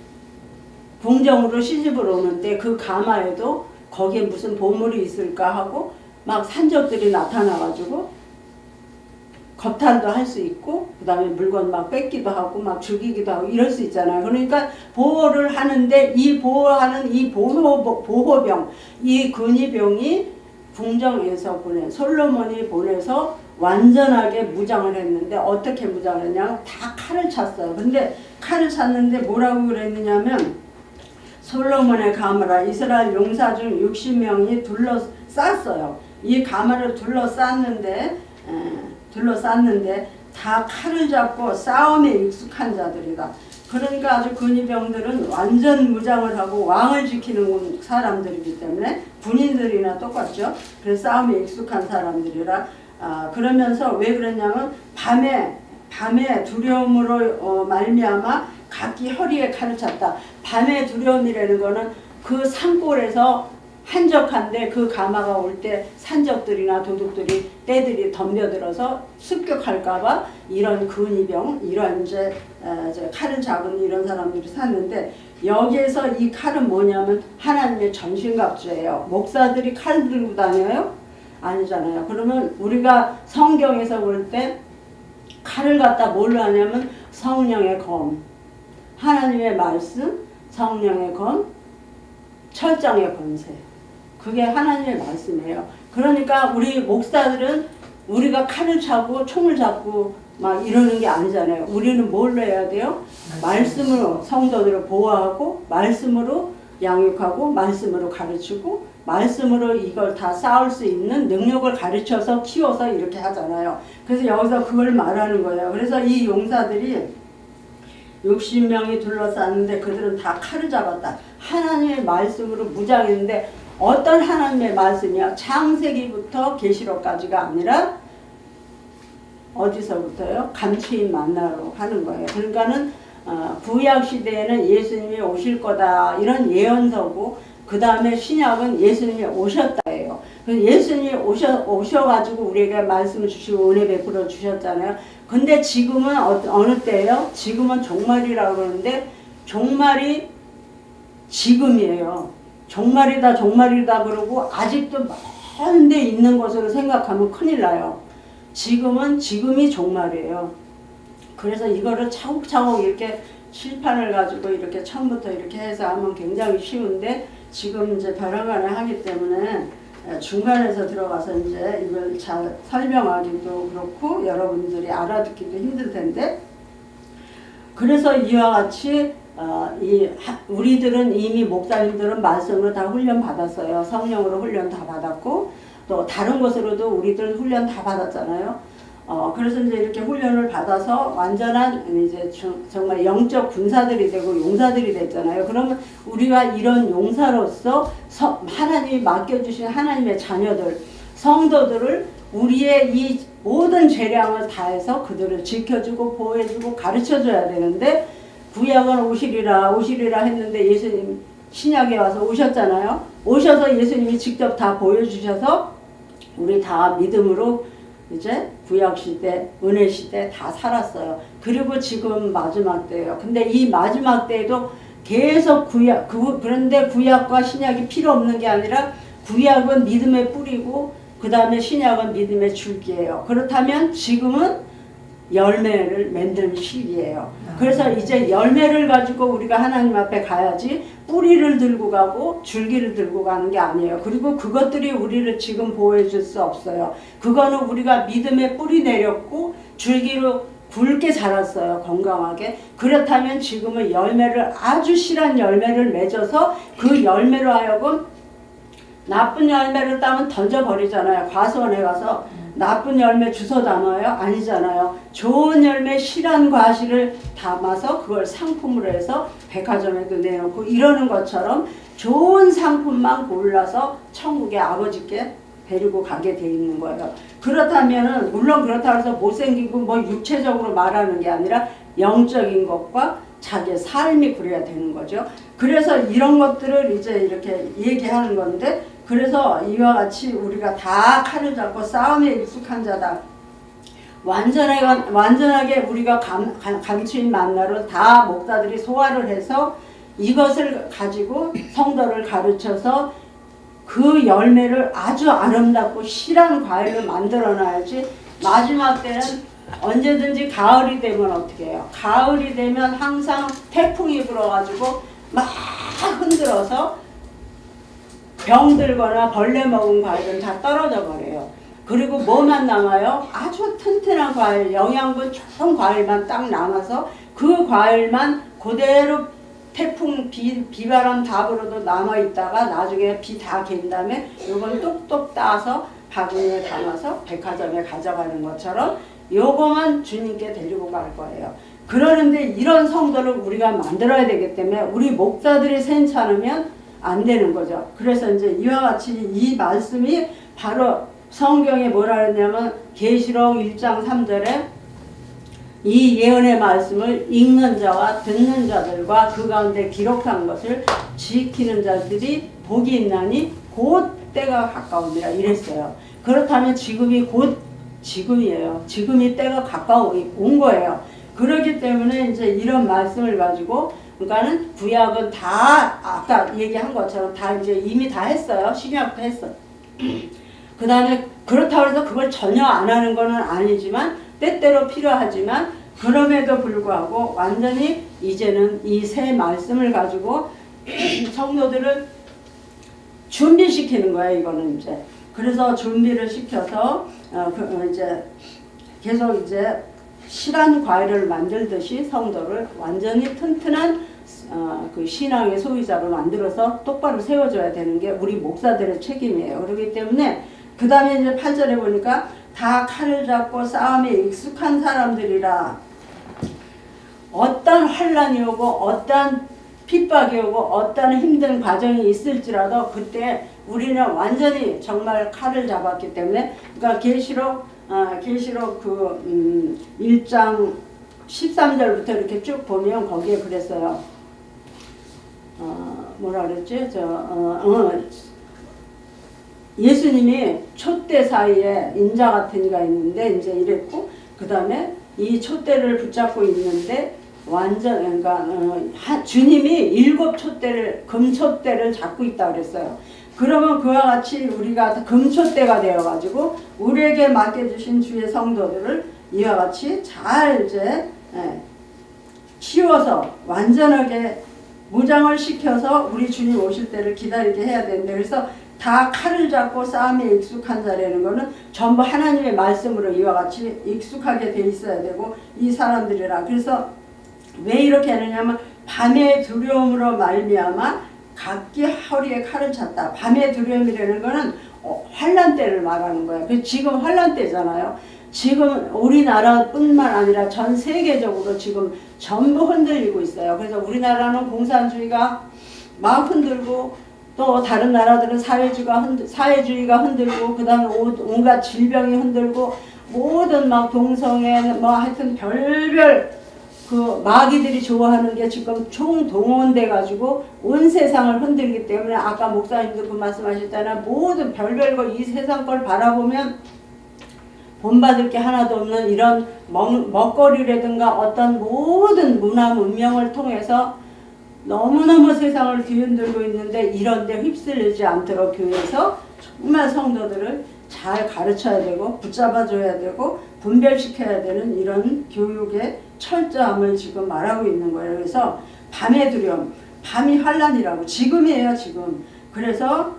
궁정으로 시집을 오는데 그 가마에도 거기에 무슨 보물이 있을까 하고 막 산적들이 나타나가지고 겁탈도 할 수 있고 그 다음에 물건 막 뺏기도 하고 막 죽이기도 하고 이럴 수 있잖아요. 그러니까 보호를 하는데 이 보호하는 이 보호병 이 근위병이 궁정에서 솔로몬이 보내서 완전하게 무장을 했는데 어떻게 무장을 했냐면 다 칼을 찼어요. 근데 칼을 찼는데 뭐라고 그랬느냐면 솔로몬의 가마라 이스라엘 용사 중 60명이 둘러쌌어요. 이 가마를 둘러쌌는데 다 칼을 잡고 싸움에 익숙한 자들이다. 그러니까 아주 근위병들은 완전 무장을 하고 왕을 지키는 사람들이기 때문에 군인들이나 똑같죠. 그래서 싸움에 익숙한 사람들이라 그러면서 왜 그랬냐면 밤에 두려움으로 말미암아 각기 허리에 칼을 찼다. 밤의 두려움이라는 거는 그 산골에서 한적한데 그 가마가 올 때 산적들이나 도둑들이 떼들이 덤벼들어서 습격할까봐 이런 근위병 이런 이제 칼을 잡은 이런 사람들이 샀는데 여기에서 이 칼은 뭐냐면 하나님의 전신갑주예요. 목사들이 칼 들고 다녀요? 아니잖아요. 그러면 우리가 성경에서 볼 때 칼을 갖다 뭘로 하냐면 성령의 검, 하나님의 말씀, 성령의 검, 철장의 권세. 그게 하나님의 말씀이에요. 그러니까 우리 목사들은 우리가 칼을 차고 총을 잡고 막 이러는 게 아니잖아요. 우리는 뭘로 해야 돼요? 말씀으로 성도들을 보호하고 말씀으로 양육하고 말씀으로 가르치고 말씀으로 이걸 다 쌓을 수 있는 능력을 가르쳐서 키워서 이렇게 하잖아요. 그래서 여기서 그걸 말하는 거예요. 그래서 이 용사들이 60명이 둘러쌌는데 그들은 다 칼을 잡았다. 하나님의 말씀으로 무장했는데 어떤 하나님의 말씀이야? 창세기부터 계시록까지가 아니라 어디서부터요? 감추인 만나로 하는 거예요. 그러니까는 구약 시대에는 예수님이 오실 거다 이런 예언서고 그 다음에 신약은 예수님이 오셨다예요. 예수님이 오셔가지고 우리에게 말씀을 주시고 은혜 베풀어 주셨잖아요. 근데 지금은 어느 때예요? 지금은 종말이라고 그러는데 종말이 지금이에요. 종말이다 종말이다 그러고 아직도 먼 데 있는 것으로 생각하면 큰일 나요. 지금이 종말이에요. 그래서 이거를 차곡차곡 이렇게 칠판을 가지고 이렇게 처음부터 이렇게 해서 하면 굉장히 쉬운데 지금 이제 벼랑간에 하기 때문에 중간에서 들어가서 이제 이걸 잘 설명하기도 그렇고 여러분들이 알아듣기도 힘들 텐데 그래서 이와 같이 우리들은 이미 목사님들은 말씀으로 다 훈련 받았어요. 성령으로 훈련 다 받았고 또 다른 것으로도 우리들은 훈련 다 받았잖아요. 그래서 이제 이렇게 훈련을 받아서 완전한 이제 정말 영적 군사들이 되고 용사들이 됐잖아요. 그러면 우리가 이런 용사로서 하나님이 맡겨주신 하나님의 자녀들, 성도들을 우리의 이 모든 재량을 다해서 그들을 지켜주고 보호해주고 가르쳐줘야 되는데 구약은 오시리라 했는데 예수님 신약에 와서 오셨잖아요. 오셔서 예수님이 직접 다 보여주셔서 우리 다 믿음으로 이제 구약시대, 은혜시대 다 살았어요. 그리고 지금 마지막 때예요. 근데 이 마지막 때에도 계속 그런데 구약과 신약이 필요 없는 게 아니라 구약은 믿음의 뿌리고 그 다음에 신약은 믿음의 줄기예요. 그렇다면 지금은 열매를 맺는 시기예요. 그래서 이제 열매를 가지고 우리가 하나님 앞에 가야지 뿌리를 들고 가고 줄기를 들고 가는 게 아니에요. 그리고 그것들이 우리를 지금 보호해 줄 수 없어요. 그거는 우리가 믿음의 뿌리 내렸고 줄기로 굵게 자랐어요. 건강하게. 그렇다면 지금은 열매를 아주 실한 열매를 맺어서 그 열매로 하여금 나쁜 열매를 따면 던져버리잖아요. 과수원에 가서 나쁜 열매 주워 담아요? 아니잖아요. 좋은 열매 실한 과실을 담아서 그걸 상품으로 해서 백화점에도 내놓고 이러는 것처럼 좋은 상품만 골라서 천국의 아버지께 데리고 가게 돼 있는 거예요. 그렇다면은 물론 그렇다고 해서 못생기고 뭐 육체적으로 말하는 게 아니라 영적인 것과 자기의 삶이 그래야 되는 거죠. 그래서 이런 것들을 이제 이렇게 얘기하는 건데 그래서 이와 같이 우리가 다 칼을 잡고 싸움에 익숙한 자다. 완전하게 우리가 감추인 만나로 다 목사들이 소화를 해서 이것을 가지고 성도를 가르쳐서 그 열매를 아주 아름답고 실한 과일을 만들어놔야지. 마지막 때는 언제든지 가을이 되면 어떻게 해요? 가을이 되면 항상 태풍이 불어가지고 막 흔들어서 병들거나 벌레 먹은 과일은 다 떨어져 버려요. 그리고 뭐만 남아요? 아주 튼튼한 과일, 영양분 좋은 과일만 딱 남아서 그 과일만 그대로 태풍, 비바람 다 불어도 남아있다가 나중에 비 다 갠 다음에 요건 똑똑 따서 바구니에 담아서 백화점에 가져가는 것처럼 요거만 주님께 데리고 갈 거예요. 그러는데 이런 성도를 우리가 만들어야 되기 때문에 우리 목사들이 괜찮으면 안 되는 거죠. 그래서 이제 이와 같이 이 말씀이 바로 성경에 뭐라 그랬냐면 계시록 1장 3절에 이 예언의 말씀을 읽는 자와 듣는 자들과 그 가운데 기록한 것을 지키는 자들이 복이 있나니 곧 때가 가까우니라 이랬어요. 그렇다면 지금이 곧 지금이에요. 지금이 때가 가까워 온 거예요. 그렇기 때문에 이제 이런 말씀을 가지고 그러니까는 구약은 다 아까 얘기한 것처럼 다 이제 이미 다 했어요. 신약도 했어. 그 다음에 그렇다고 해서 그걸 전혀 안 하는 거는 아니지만 때때로 필요하지만 그럼에도 불구하고 완전히 이제는 이 새 말씀을 가지고 성도들을 준비시키는 거예요. 이거는 이제 그래서 준비를 시켜서 이제 계속 이제 실한 과일을 만들듯이 성도를 완전히 튼튼한 그 신앙의 소유자로 만들어서 똑바로 세워줘야 되는 게 우리 목사들의 책임이에요. 그렇기 때문에 그 다음에 이제 8절에 보니까 다 칼을 잡고 싸움에 익숙한 사람들이라. 어떤 환란이 오고 어떤 핍박이 오고 어떤 힘든 과정이 있을지라도 그때 우리는 완전히 정말 칼을 잡았기 때문에 그러니까 계시록 그 1장 13절부터 이렇게 쭉 보면 거기에 그랬어요. 뭐라 그랬지? 예수님이 촛대 사이에 인자 같은 이가 있는데 이제 이랬고 그 다음에 이 촛대를 붙잡고 있는데 완전 그러니까 주님이 7 촛대를 금촛대를 잡고 있다 그랬어요. 그러면 그와 같이 우리가 금촛대가 되어가지고 우리에게 맡겨주신 주의 성도들을 이와 같이 잘 이제 키워서 완전하게 무장을 시켜서 우리 주님 오실 때를 기다리게 해야 되는데 그래서 다 칼을 잡고 싸움에 익숙한 자라는 거는 전부 하나님의 말씀으로 이와 같이 익숙하게 돼 있어야 되고 이 사람들이라 그래서 왜 이렇게 하느냐면 밤의 두려움으로 말미암아 각기 허리에 칼을 찼다. 밤의 두려움이라는 거는 환란 때를 말하는 거예요. 그래서 지금 환란 때잖아요. 지금 우리나라뿐만 아니라 전 세계적으로 지금 전부 흔들리고 있어요. 그래서 우리나라는 공산주의가 막 흔들고 또 다른 나라들은 사회주의가 흔들고 그 다음에 온갖 질병이 흔들고 모든 막 동성애 뭐 하여튼 별별 그 마귀들이 좋아하는 게 지금 총동원돼 가지고 온 세상을 흔들기 때문에 아까 목사님도 그 말씀하셨잖아요. 모든 별별 거 이 세상 걸 바라보면 본받을 게 하나도 없는 이런 먹거리라든가 어떤 모든 문화 문명을 통해서 너무너무 세상을 뒤흔들고 있는데 이런데 휩쓸리지 않도록 교회에서 정말 성도들을 잘 가르쳐야 되고 붙잡아줘야 되고 분별시켜야 되는 이런 교육의 철저함을 지금 말하고 있는 거예요. 그래서 밤의 두려움, 밤이 환란이라고 지금이에요 지금. 그래서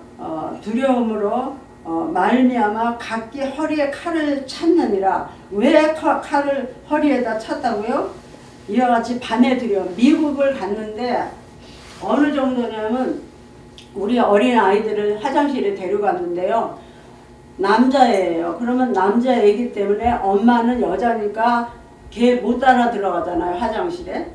두려움으로 말미암아 각기 허리에 칼을 찼느니라. 왜 칼을 허리에다 찼다고요? 이와 같이 밤의 두려움. 미국을 갔는데 어느 정도냐면 우리 어린 아이들을 화장실에 데려갔는데요. 남자예요. 그러면 남자애기 때문에 엄마는 여자니까 걔 못 따라 들어가잖아요. 화장실에.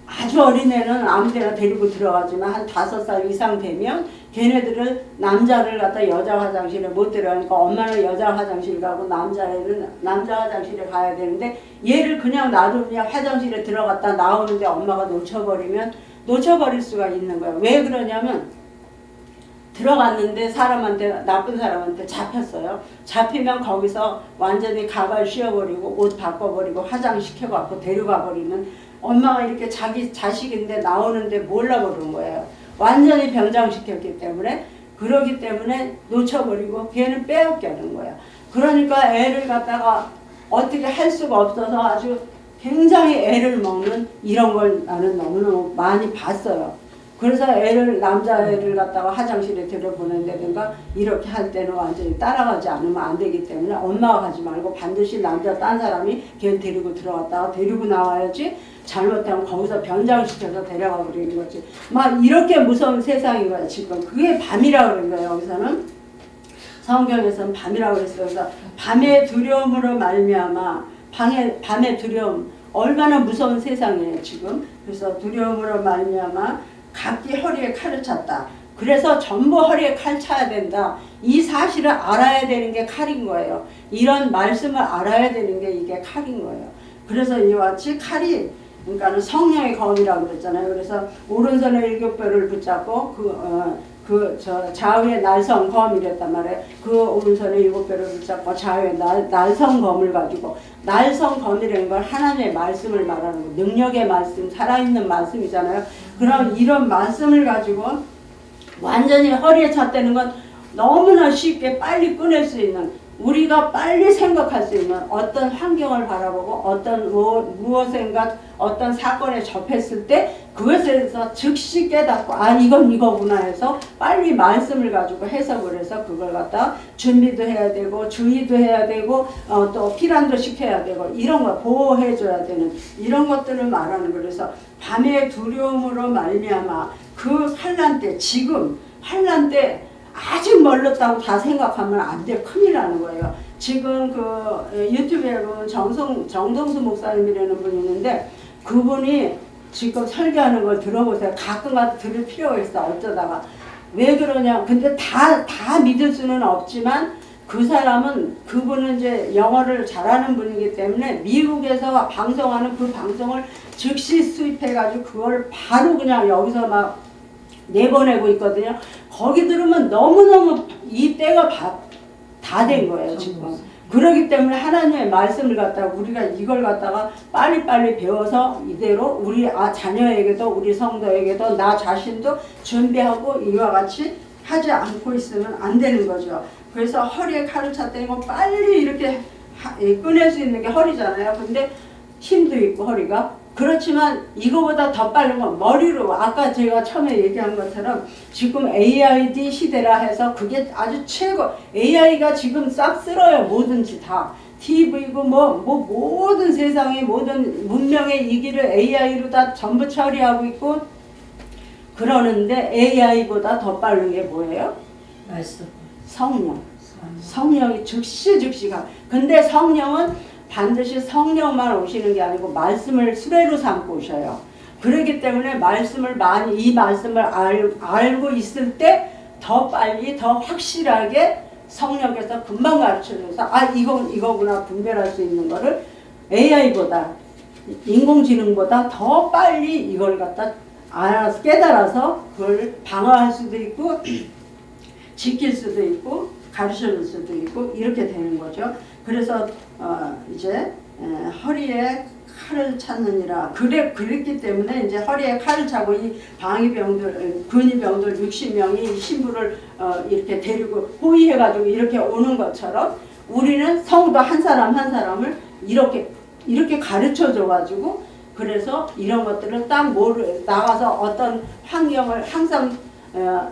아주 어린애는 아무데나 데리고 들어가지만 한 5살 이상 되면 걔네들을 남자를 갖다 여자 화장실에 못 들어가니까 엄마는 여자 화장실 가고 남자애는 남자 화장실에 가야 되는데 얘를 그냥 놔두면 화장실에 들어갔다 나오는데 엄마가 놓쳐버릴 수가 있는 거예요. 왜 그러냐면 들어갔는데 나쁜 사람한테 잡혔어요. 잡히면 거기서 완전히 가발 씌워버리고 옷 바꿔버리고 화장시켜갖고 데려가버리면 엄마가 이렇게 자기 자식인데 나오는데 몰라버린 거예요. 완전히 변장시켰기 때문에 그러기 때문에 놓쳐버리고 걔는 빼앗겨는 거야. 그러니까 애를 갖다가 어떻게 할 수가 없어서 아주 굉장히 애를 먹는 이런 걸 나는 너무너무 많이 봤어요. 그래서 남자애를 갖다가 화장실에 들여보낸다든가 이렇게 할 때는 완전히 따라가지 않으면 안 되기 때문에 엄마가 가지 말고 반드시 딴 사람이 걔를 데리고 들어갔다가 데리고 나와야지 잘못하면 거기서 변장시켜서 데려가 버리는 거지. 막 이렇게 무서운 세상인 거야 지금. 그게 밤이라고 그런 거예요. 여기서는 성경에서는 밤이라고 그랬어요. 그래서 밤의 두려움으로 말미암아 밤의 두려움 얼마나 무서운 세상이에요 지금. 그래서 두려움으로 말미암아 각기 허리에 칼을 찼다. 그래서 전부 허리에 칼 차야 된다. 이 사실을 알아야 되는 게 칼인 거예요. 이런 말씀을 알아야 되는 게 이게 칼인 거예요. 그래서 이와 같이 칼이 그러니까는 성령의 검이라고 그랬잖아요. 그래서 오른손에 7뼈를 붙잡고 좌우에 날성검이랬단 말이에요. 그 오른손에 7뼈를 붙잡고 좌우에 날성검을 가지고 날성검이라는 건 하나님의 말씀을 말하는 거, 능력의 말씀, 살아있는 말씀이잖아요. 그럼 이런 말씀을 가지고 완전히 허리에 찼다는 건 너무나 쉽게 빨리 꺼낼 수 있는 우리가 빨리 생각할 수 있는 어떤 환경을 바라보고 어떤 무엇인가 어떤 사건에 접했을 때 그것에 대해서 즉시 깨닫고 이건 이거구나 해서 빨리 말씀을 가지고 해석을 해서 그걸 갖다 준비도 해야 되고 주의도 해야 되고 또 피란도 시켜야 되고 이런 거 보호해 줘야 되는 이런 것들을 말하는 거예요. 그래서 밤의 두려움으로 말미암아 그 환난 때 지금 환난 때 아직 멀었다고 다 생각하면 안 돼. 큰일 나는 거예요. 지금 유튜브에 보면 정성수 목사님이라는 분이 있는데 그분이 지금 설교하는 걸 들어보세요. 가끔 가서 들을 필요가 있어. 어쩌다가. 왜 그러냐. 근데 다 믿을 수는 없지만 그분은 이제 영어를 잘하는 분이기 때문에 미국에서 방송하는 그 방송을 즉시 수입해가지고 그걸 바로 그냥 여기서 막 내보내고 있거든요. 거기 들으면 너무너무 이 때가 전혀 다 된 거예요 지금. 그렇기 때문에 하나님의 말씀을 갖다가 우리가 이걸 갖다가 빨리빨리 배워서 이대로 우리 자녀에게도 우리 성도에게도 나 자신도 준비하고 이와 같이 하지 않고 있으면 안 되는 거죠. 그래서 허리에 칼을 찼더니 뭐 빨리 이렇게 꺼낼 수 있는 게 허리잖아요. 근데 힘도 있고 허리가. 그렇지만 이거보다 더 빠른 건 머리로 아까 제가 처음에 얘기한 것처럼 지금 AID 시대라 해서 그게 아주 최고. AI가 지금 싹 쓸어요. 뭐든지 다. TV고 모든 세상의 모든 문명의 이기를 AI로 다 전부 처리하고 있고 그러는데 AI보다 더 빠른 게 뭐예요? 말씀. 성령이 즉시 가. 근데 성령은 반드시 성령만 오시는 게 아니고 말씀을 수레로 삼고 오셔요. 그렇기 때문에 이 말씀을 알고 있을 때 더 빨리 더 확실하게 성령께서 금방 가르쳐줘서 이거구나 분별할 수 있는 거를 AI보다 인공지능보다 더 빨리 이걸 갖다 알아서 깨달아서 그걸 방어할 수도 있고 지킬 수도 있고 가르쳐줄 수도 있고 이렇게 되는 거죠. 그래서 이제 허리에 칼을 찾느니라. 그랬기 때문에 이제 허리에 칼을 차고 이 방위병들, 근위병들 60명이 신부를 이렇게 데리고 호위해가지고 이렇게 오는 것처럼 우리는 성도 한 사람 한 사람을 이렇게 가르쳐줘가지고 그래서 이런 것들을 딱 나가서 어떤 환경을 항상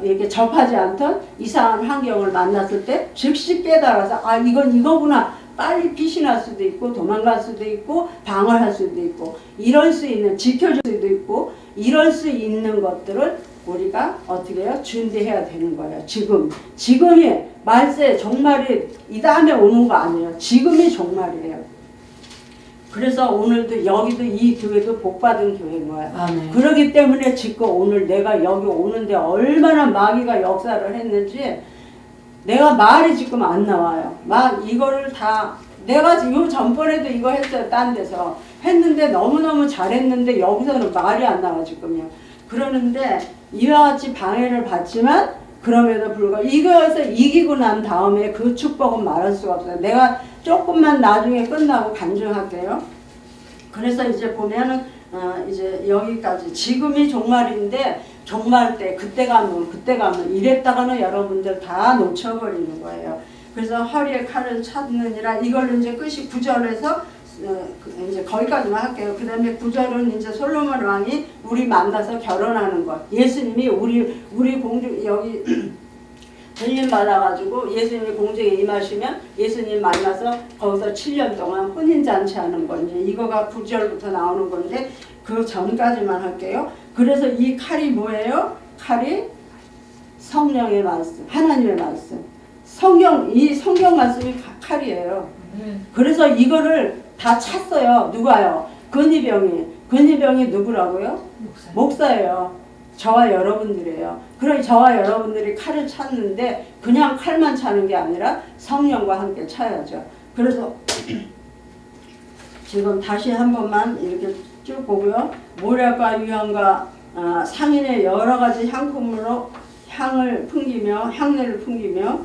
이렇게 접하지 않던 이상한 환경을 만났을 때 즉시 깨달아서 이건 이거구나. 빨리 빛이 날 수도 있고 도망갈 수도 있고 방어할 수도 있고 이럴 수 있는 지켜줄 수도 있고 이럴 수 있는 것들을 우리가 어떻게 해요? 준비해야 되는 거예요. 지금이 말세 종말이 이 다음에 오는 거 아니에요. 지금이 종말이에요. 그래서 오늘도 여기도 이 교회도 복받은 교회인 거야. 아멘. 그렇기 때문에 지금 오늘 내가 여기 오는데 얼마나 마귀가 역사를 했는지 내가 말이 지금 안 나와요. 이거를 다 내가 요 전번에도 이거 했어요. 딴 데서 했는데 너무너무 잘했는데 여기서는 말이 안 나와 지금요. 그러는데 이와 같이 방해를 받지만 그럼에도 불구하고 이거에서 이기고 난 다음에 그 축복은 말할 수가 없어요. 내가 조금만 나중에 끝나고 간증할게요. 그래서 이제 보면은 이제 여기까지 지금이 종말인데 종말 때 그때 가면 이랬다가는 여러분들 다 놓쳐버리는 거예요. 그래서 허리에 칼을 찾느니라 이걸로 이제 끝이 9절에서 이제 거기까지만 할게요. 그 다음에 9절은 이제 솔로몬 왕이 우리 만나서 결혼하는 것. 예수님이 우리 공주 여기 들림 받아가지고 예수님이 공주에 임하시면 예수님 만나서 거기서 7년 동안 혼인잔치 하는 거. 이제 이거가 9절부터 나오는 건데 그 전까지만 할게요. 그래서 이 칼이 뭐예요? 칼이 성령의 말씀, 하나님의 말씀. 이 성경 말씀이 칼이에요. 그래서 이거를 다 찼어요. 누가요? 근위병이 누구라고요? 목사예요. 저와 여러분들이에요. 그러니 저와 여러분들이 칼을 찼는데 그냥 칼만 차는 게 아니라 성령과 함께 차야죠. 그래서 지금 다시 한 번만 이렇게 쭉 보고요. 모략과 유향과 상인의 여러 가지 향품으로 향내를 풍기며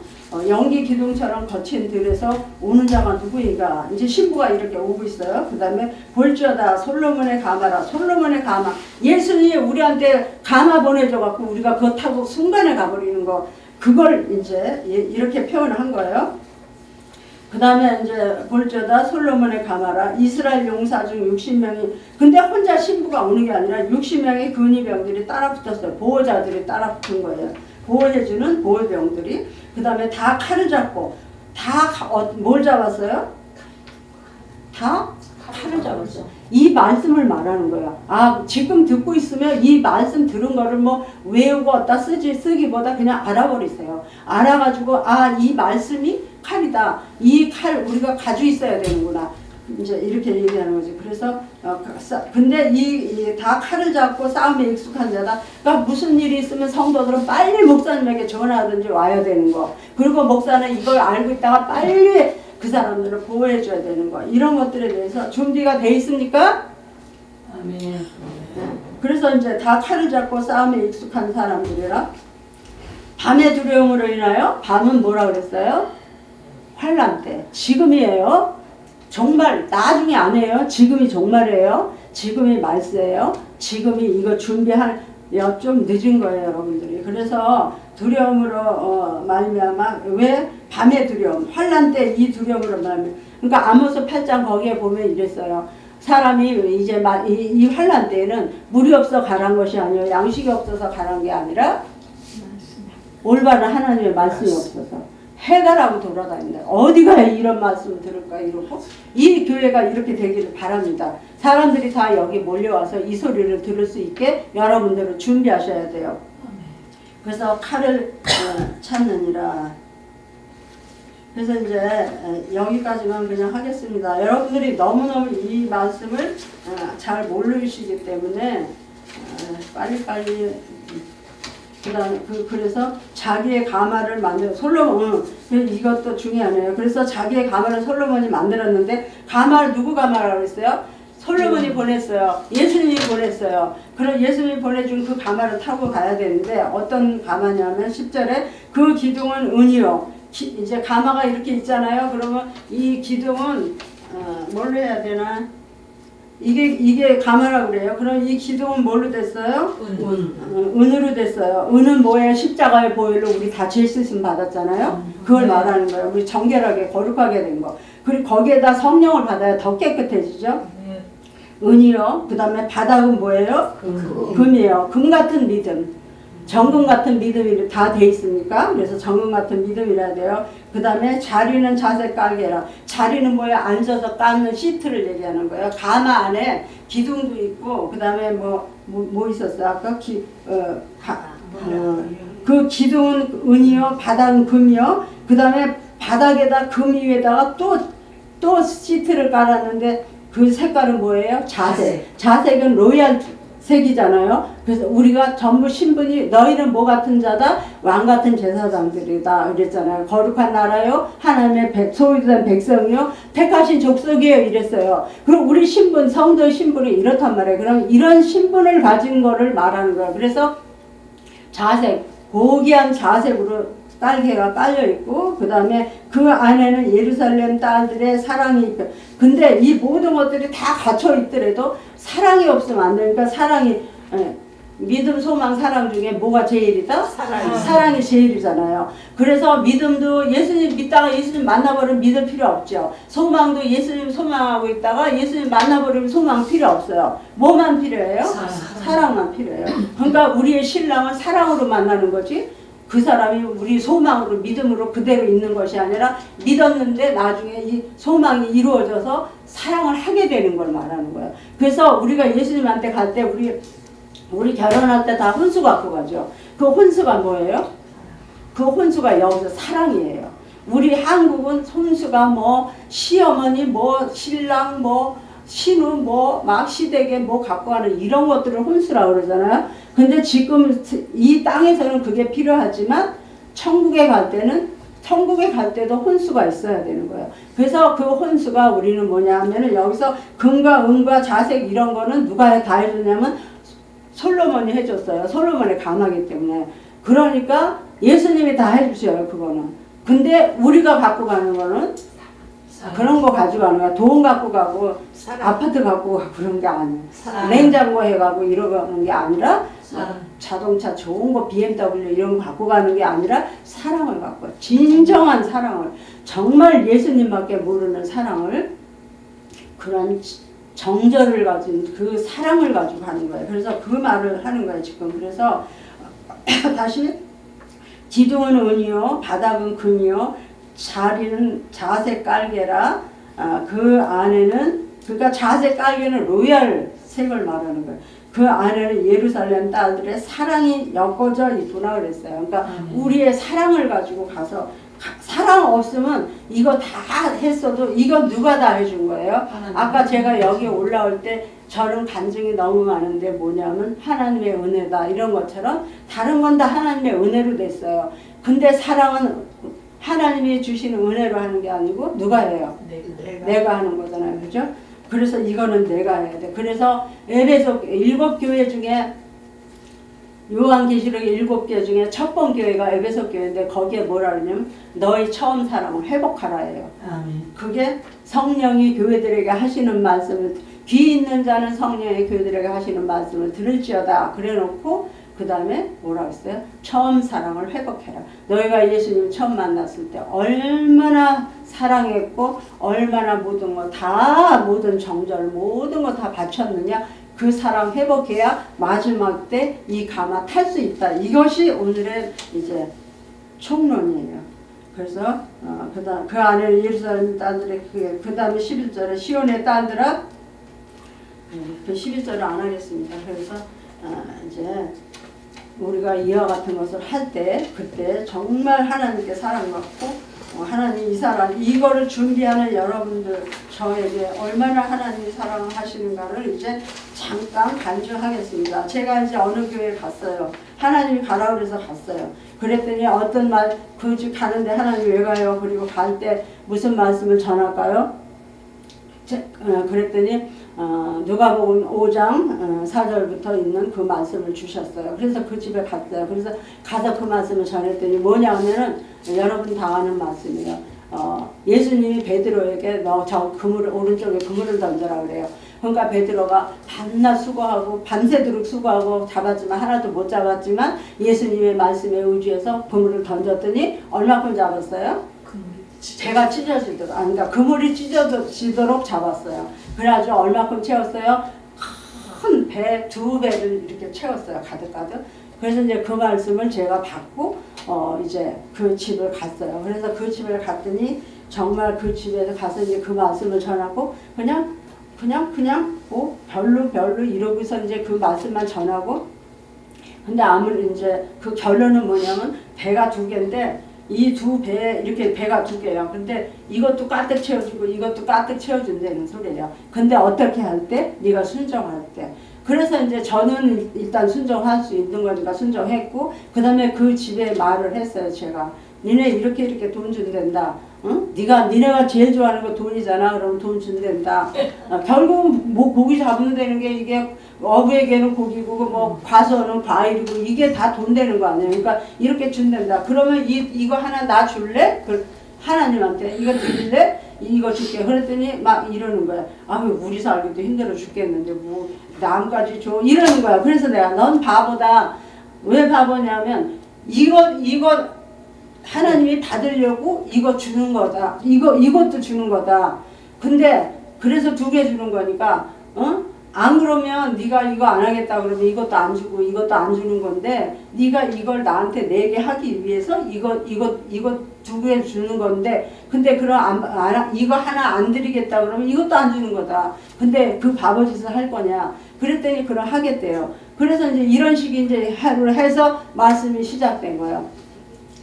연기 기둥처럼 거친 들에서 오는 자가 누구인가. 이제 신부가 이렇게 오고 있어요. 그 다음에 볼지어다 솔로몬의 가마라. 솔로몬의 가마. 예수님이 우리한테 가마 보내줘갖고 우리가 그거 타고 순간에 가버리는 거. 그걸 이제 이렇게 표현을 한 거예요. 그 다음에 이제 볼지어다 솔로몬의 가마라. 이스라엘 용사 중 60명이 근데 혼자 신부가 오는 게 아니라 60명의 근위병들이 따라붙었어요. 보호자들이 따라붙은 거예요. 보호해주는 보호병들이. 그 다음에 다 칼을 잡고 뭘 잡았어요? 다 칼을 잡았어요. 이 말씀을 말하는 거야. 지금 듣고 있으면 이 말씀 들은 거를 뭐 외우고 어디다 쓰기보다 그냥 알아버리세요. 알아가지고 이 말씀이 칼이다. 이 칼 우리가 가지고 있어야 되는구나. 이제 이렇게 얘기하는 거지. 그래서 근데 다 칼을 잡고 싸움에 익숙한 자다. 그러니까 무슨 일이 있으면 성도들은 빨리 목사님에게 전화하든지 와야 되는 거. 그리고 목사는 이걸 알고 있다가 빨리 그 사람들을 보호해 줘야 되는 거. 이런 것들에 대해서 준비가 돼 있습니까? 아멘. 그래서 이제 다 칼을 잡고 싸움에 익숙한 사람들이라 밤의 두려움으로 인하여 밤은 뭐라 그랬어요? 환난 때. 지금이에요. 정말 나중에 아니에요. 지금이 정말이에요. 지금이 말세예요. 지금이 이거 준비할 좀 늦은 거예요, 여러분들이. 그래서 두려움으로 말미암아 왜 밤의 두려움, 환난 때 이 두려움으로 말미암아. 그러니까 아모스 8장 거기에 보면 이랬어요. 사람이 이제 이 환난 때에는 물이 없어 가란 것이 아니에요. 양식이 없어서 가란 게 아니라 올바른 하나님의 말씀이 없어서 해가라고 돌아다닌다. 어디 가야 이런 말씀을 들을까 이러고 이 교회가 이렇게 되기를 바랍니다. 사람들이 다 여기 몰려와서 이 소리를 들을 수 있게 여러분들은 준비하셔야 돼요. 그래서 칼을 찾느니라. 그래서 이제 여기까지만 그냥 하겠습니다. 여러분들이 너무너무 이 말씀을 잘 모르시기 때문에 빨리빨리 그래서 자기의 가마를 만들어 솔로몬 이것도 중요하네요. 그래서 자기의 가마를 솔로몬이 만들었는데 가마를 누구 가마라고 했어요? 솔로몬이 보냈어요. 예수님이 보냈어요. 그럼 예수님이 보내준 그 가마를 타고 가야 되는데 어떤 가마냐면 10절에 그 기둥은 은이요. 이제 가마가 이렇게 있잖아요. 그러면 이 기둥은 뭘로 해야 되나? 이게 가마라고 그래요. 그럼 이 기둥은 뭘로 됐어요? 은으로 됐어요. 은은 뭐예요? 십자가의 보혈로 우리 다 죄 쓰심 받았잖아요. 그걸 말하는 거예요. 우리 정결하게 거룩하게 된 거. 그리고 거기에다 성령을 받아야 더 깨끗해지죠. 은이요. 그 다음에 바닥은 뭐예요? 금이에요. 금 같은 믿음. 정금 같은 믿음이 다 돼 있습니까? 그래서 정금 같은 믿음이라 돼요. 그 다음에 자리는 자세 깔게라. 자리는 뭐야? 앉아서 깔는 시트를 얘기하는 거예요. 가마 안에 기둥도 있고, 그 다음에 뭐 있었어? 아까 그 기둥은 은이요, 바닥은 금이요. 그 다음에 바닥에다 금 위에다가 또 시트를 깔았는데 그 색깔은 뭐예요? 자색. 자색은 로얄 색이잖아요. 그래서 우리가 전부 신분이 너희는 뭐 같은 자다? 왕 같은 제사장들이다 그랬잖아요. 거룩한 나라요. 하나님의 소유된 백성이요. 택하신 족속이에요. 이랬어요. 그럼 우리 신분, 성도의 신분이 이렇단 말이에요. 그럼 이런 신분을 가진 거를 말하는 거예요. 그래서 자색, 고귀한 자색으로 깔개가 깔려 있고 그 다음에 그 안에는 예루살렘 딸들의 사랑이 있고 근데 이 모든 것들이 다 갖춰 있더라도 사랑이 없으면 안 되니까 사랑이 믿음, 소망, 사랑 중에 뭐가 제일이다? 사랑이 제일이잖아요. 그래서 믿음도 예수님 믿다가 예수님 만나버리면 믿을 필요 없죠. 소망도 예수님 소망하고 있다가 예수님 만나버리면 소망 필요 없어요. 뭐만 필요해요? 사랑만 필요해요. 그러니까 우리의 신랑은 사랑으로 만나는 거지 그 사람이 우리 소망으로 믿음으로 그대로 있는 것이 아니라 믿었는데 나중에 이 소망이 이루어져서 사랑을 하게 되는 걸 말하는 거예요. 그래서 우리가 예수님한테 갈 때 우리 결혼할 때 다 혼수 갖고 가죠. 그 혼수가 뭐예요? 그 혼수가 여기서 사랑이에요. 우리 한국은 혼수가 뭐 시어머니 뭐 신랑 뭐 신우 막 시댁에 뭐 갖고 가는 이런 것들을 혼수라고 그러잖아요. 근데 지금 이 땅에서는 그게 필요하지만 천국에 갈 때도 혼수가 있어야 되는 거예요. 그래서 그 혼수가 우리는 뭐냐 하면은 여기서 금과 은과 자색 이런 거는 누가 다 해줬냐면 솔로몬이 해줬어요. 솔로몬의 가마기 때문에. 그러니까 예수님이 다 해주셔요. 그거는. 근데 우리가 갖고 가는 거는 그런 거 가지고 가는 거야. 돈 갖고 가고 아파트 갖고 가고 그런 게 아니에요. 냉장고 해가고 이러는 게 아니라 자동차 좋은 거 BMW 이런 거 갖고 가는 게 아니라 사랑을 갖고 진정한 사랑을 정말 예수님밖에 모르는 사랑을 그런 정절을 가진 그 사랑을 가지고 가는 거예요. 그래서 그 말을 하는 거예요 지금. 그래서 다시 기둥은 은이요 바닥은 금이요 자리는 자색 깔개라. 그 안에는 그러니까 자색 깔개는 로얄 색을 말하는 거예요. 그 안에는 예루살렘 딸들의 사랑이 엮어져 있구나 그랬어요. 그러니까 우리의 사랑을 가지고 가서 사랑 없으면 이거 다 했어도 이거 누가 다 해준 거예요? 아까 제가 여기 올라올 때 저는 간증이 너무 많은데 뭐냐면 하나님의 은혜다 이런 것처럼 다른 건 다 하나님의 은혜로 됐어요. 근데 사랑은 하나님이 주시는 은혜로 하는 게 아니고 누가 해요? 내가 하는 거잖아요. 그죠? 그래서 이거는 내가 해야 돼. 그래서 에베소 7교회 중에 요한계시록 7개 중에 첫 번 교회가 에베소 교회인데 거기에 뭐라 그러냐면 너희 처음 사랑을 회복하라예요. 아멘. 그게 성령이 교회들에게 하시는 말씀을 귀 있는 자는 성령이 교회들에게 하시는 말씀을 들을지어다 그래놓고 그 다음에 뭐라고 했어요? 처음 사랑을 회복해라. 너희가 예수님 처음 만났을 때 얼마나 사랑했고 얼마나 모든 거 다 모든 정절 모든 거 다 바쳤느냐. 그 사랑 회복해야 마지막 때 이 가마 탈 수 있다. 이것이 오늘의 이제 총론이에요. 그래서 그 안에 예루살렘 딸들의 그 다음에 11절에 시온의 딸들아 그 11절을 안 하겠습니다. 그래서 이제 우리가 이와 같은 것을 할 때 그때 정말 하나님께 사랑받고 하나님 이거를 준비하는 여러분들 저에게 얼마나 하나님이 사랑하시는가를 이제 잠깐 간증하겠습니다. 제가 이제 어느 교회에 갔어요. 하나님이 가라 그래서 갔어요. 그랬더니 어떤 그 집 가는데 하나님 왜 가요? 그리고 갈 때 무슨 말씀을 전할까요? 그랬더니 누가복음 5장 4절부터 있는 그 말씀을 주셨어요. 그래서 그 집에 갔어요. 그래서 가서 그 말씀을 전했더니 뭐냐면은 여러분 다 아는 말씀이에요. 예수님이 베드로에게 너 저 그물 오른쪽에 그물을 던져라 그래요. 그러니까 베드로가 밤낮 수고하고 밤새도록 수고하고 잡았지만 하나도 못 잡았지만 예수님의 말씀에 의지해서 그물을 던졌더니 얼마큼 잡았어요? 배가 찢어지도록 그러니까 그물이 찢어지도록 잡았어요. 그래가지고 얼마큼 채웠어요? 큰 배, 2배를 이렇게 채웠어요. 가득가득. 그래서 이제 그 말씀을 제가 받고 이제 그 집을 갔어요. 그래서 그 집을 갔더니 정말 그 집에 가서 이제 그 말씀을 전하고 그냥 뭐 별로 이러고서 이제 그 말씀만 전하고 근데 아무리 이제 그 결론은 뭐냐면 배가 2개인데 이 2배에 이렇게 배가 2개야. 근데 이것도 가득 채워주고 이것도 가득 채워준다는 소리예요. 근데 어떻게 할 때? 네가 순종할 때. 그래서 이제 저는 일단 순종할 수 있는 거니까 순종했고 그 다음에 그 집에 말을 했어요. 제가 니네 이렇게 돈 준댄다. 응? 니네가 제일 좋아하는 거 돈이잖아. 그럼 돈 준댄다. 결국은 뭐 고기 잡는 데는 게 이게 어부에게는 고기고 뭐 과수는 과일이고 이게 다 돈 되는 거 아니에요. 그러니까 이렇게 준댄다. 그러면 이거 하나 나 줄래? 그 하나님한테 이거 드릴래? 이거 줄게. 그랬더니 막 이러는 거야. 왜 우리 살기도 힘들어 죽겠는데 뭐 남까지 줘 이러는 거야. 그래서 내가 넌 바보다. 왜 바보냐면 이거 하나님이 받으려고 이거 주는 거다. 이것도 주는 거다. 근데 그래서 2개 주는 거니까 안 그러면 네가 이거 안 하겠다 그러면 이것도 안 주고 이것도 안 주는 건데 네가 이걸 나한테 4개 하기 위해서 이거 2개 주는 건데 근데 그럼 이거 하나 안 드리겠다 그러면 이것도 안 주는 거다. 근데 그 바보짓을 할 거냐. 그랬더니 그럼 하겠대요. 그래서 이제 이런 식의 이제 하루를 해서 말씀이 시작된 거예요.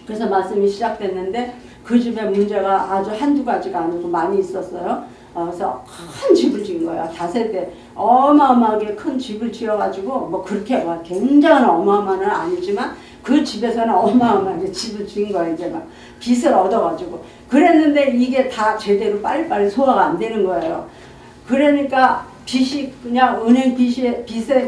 그래서 말씀이 시작됐는데 그 집에 문제가 아주 한두 가지가 아니고 많이 있었어요. 그래서 큰 집을 지은 거야. 다세대 어마어마하게 큰 집을 지어가지고 뭐 그렇게 막 굉장한 어마어마는 아니지만 그 집에서는 어마어마하게 집을 지은 거야. 이제 막 빚을 얻어가지고 그랬는데 이게 다 제대로 빨리빨리 소화가 안 되는 거예요. 그러니까 빚이 그냥 은행 빚에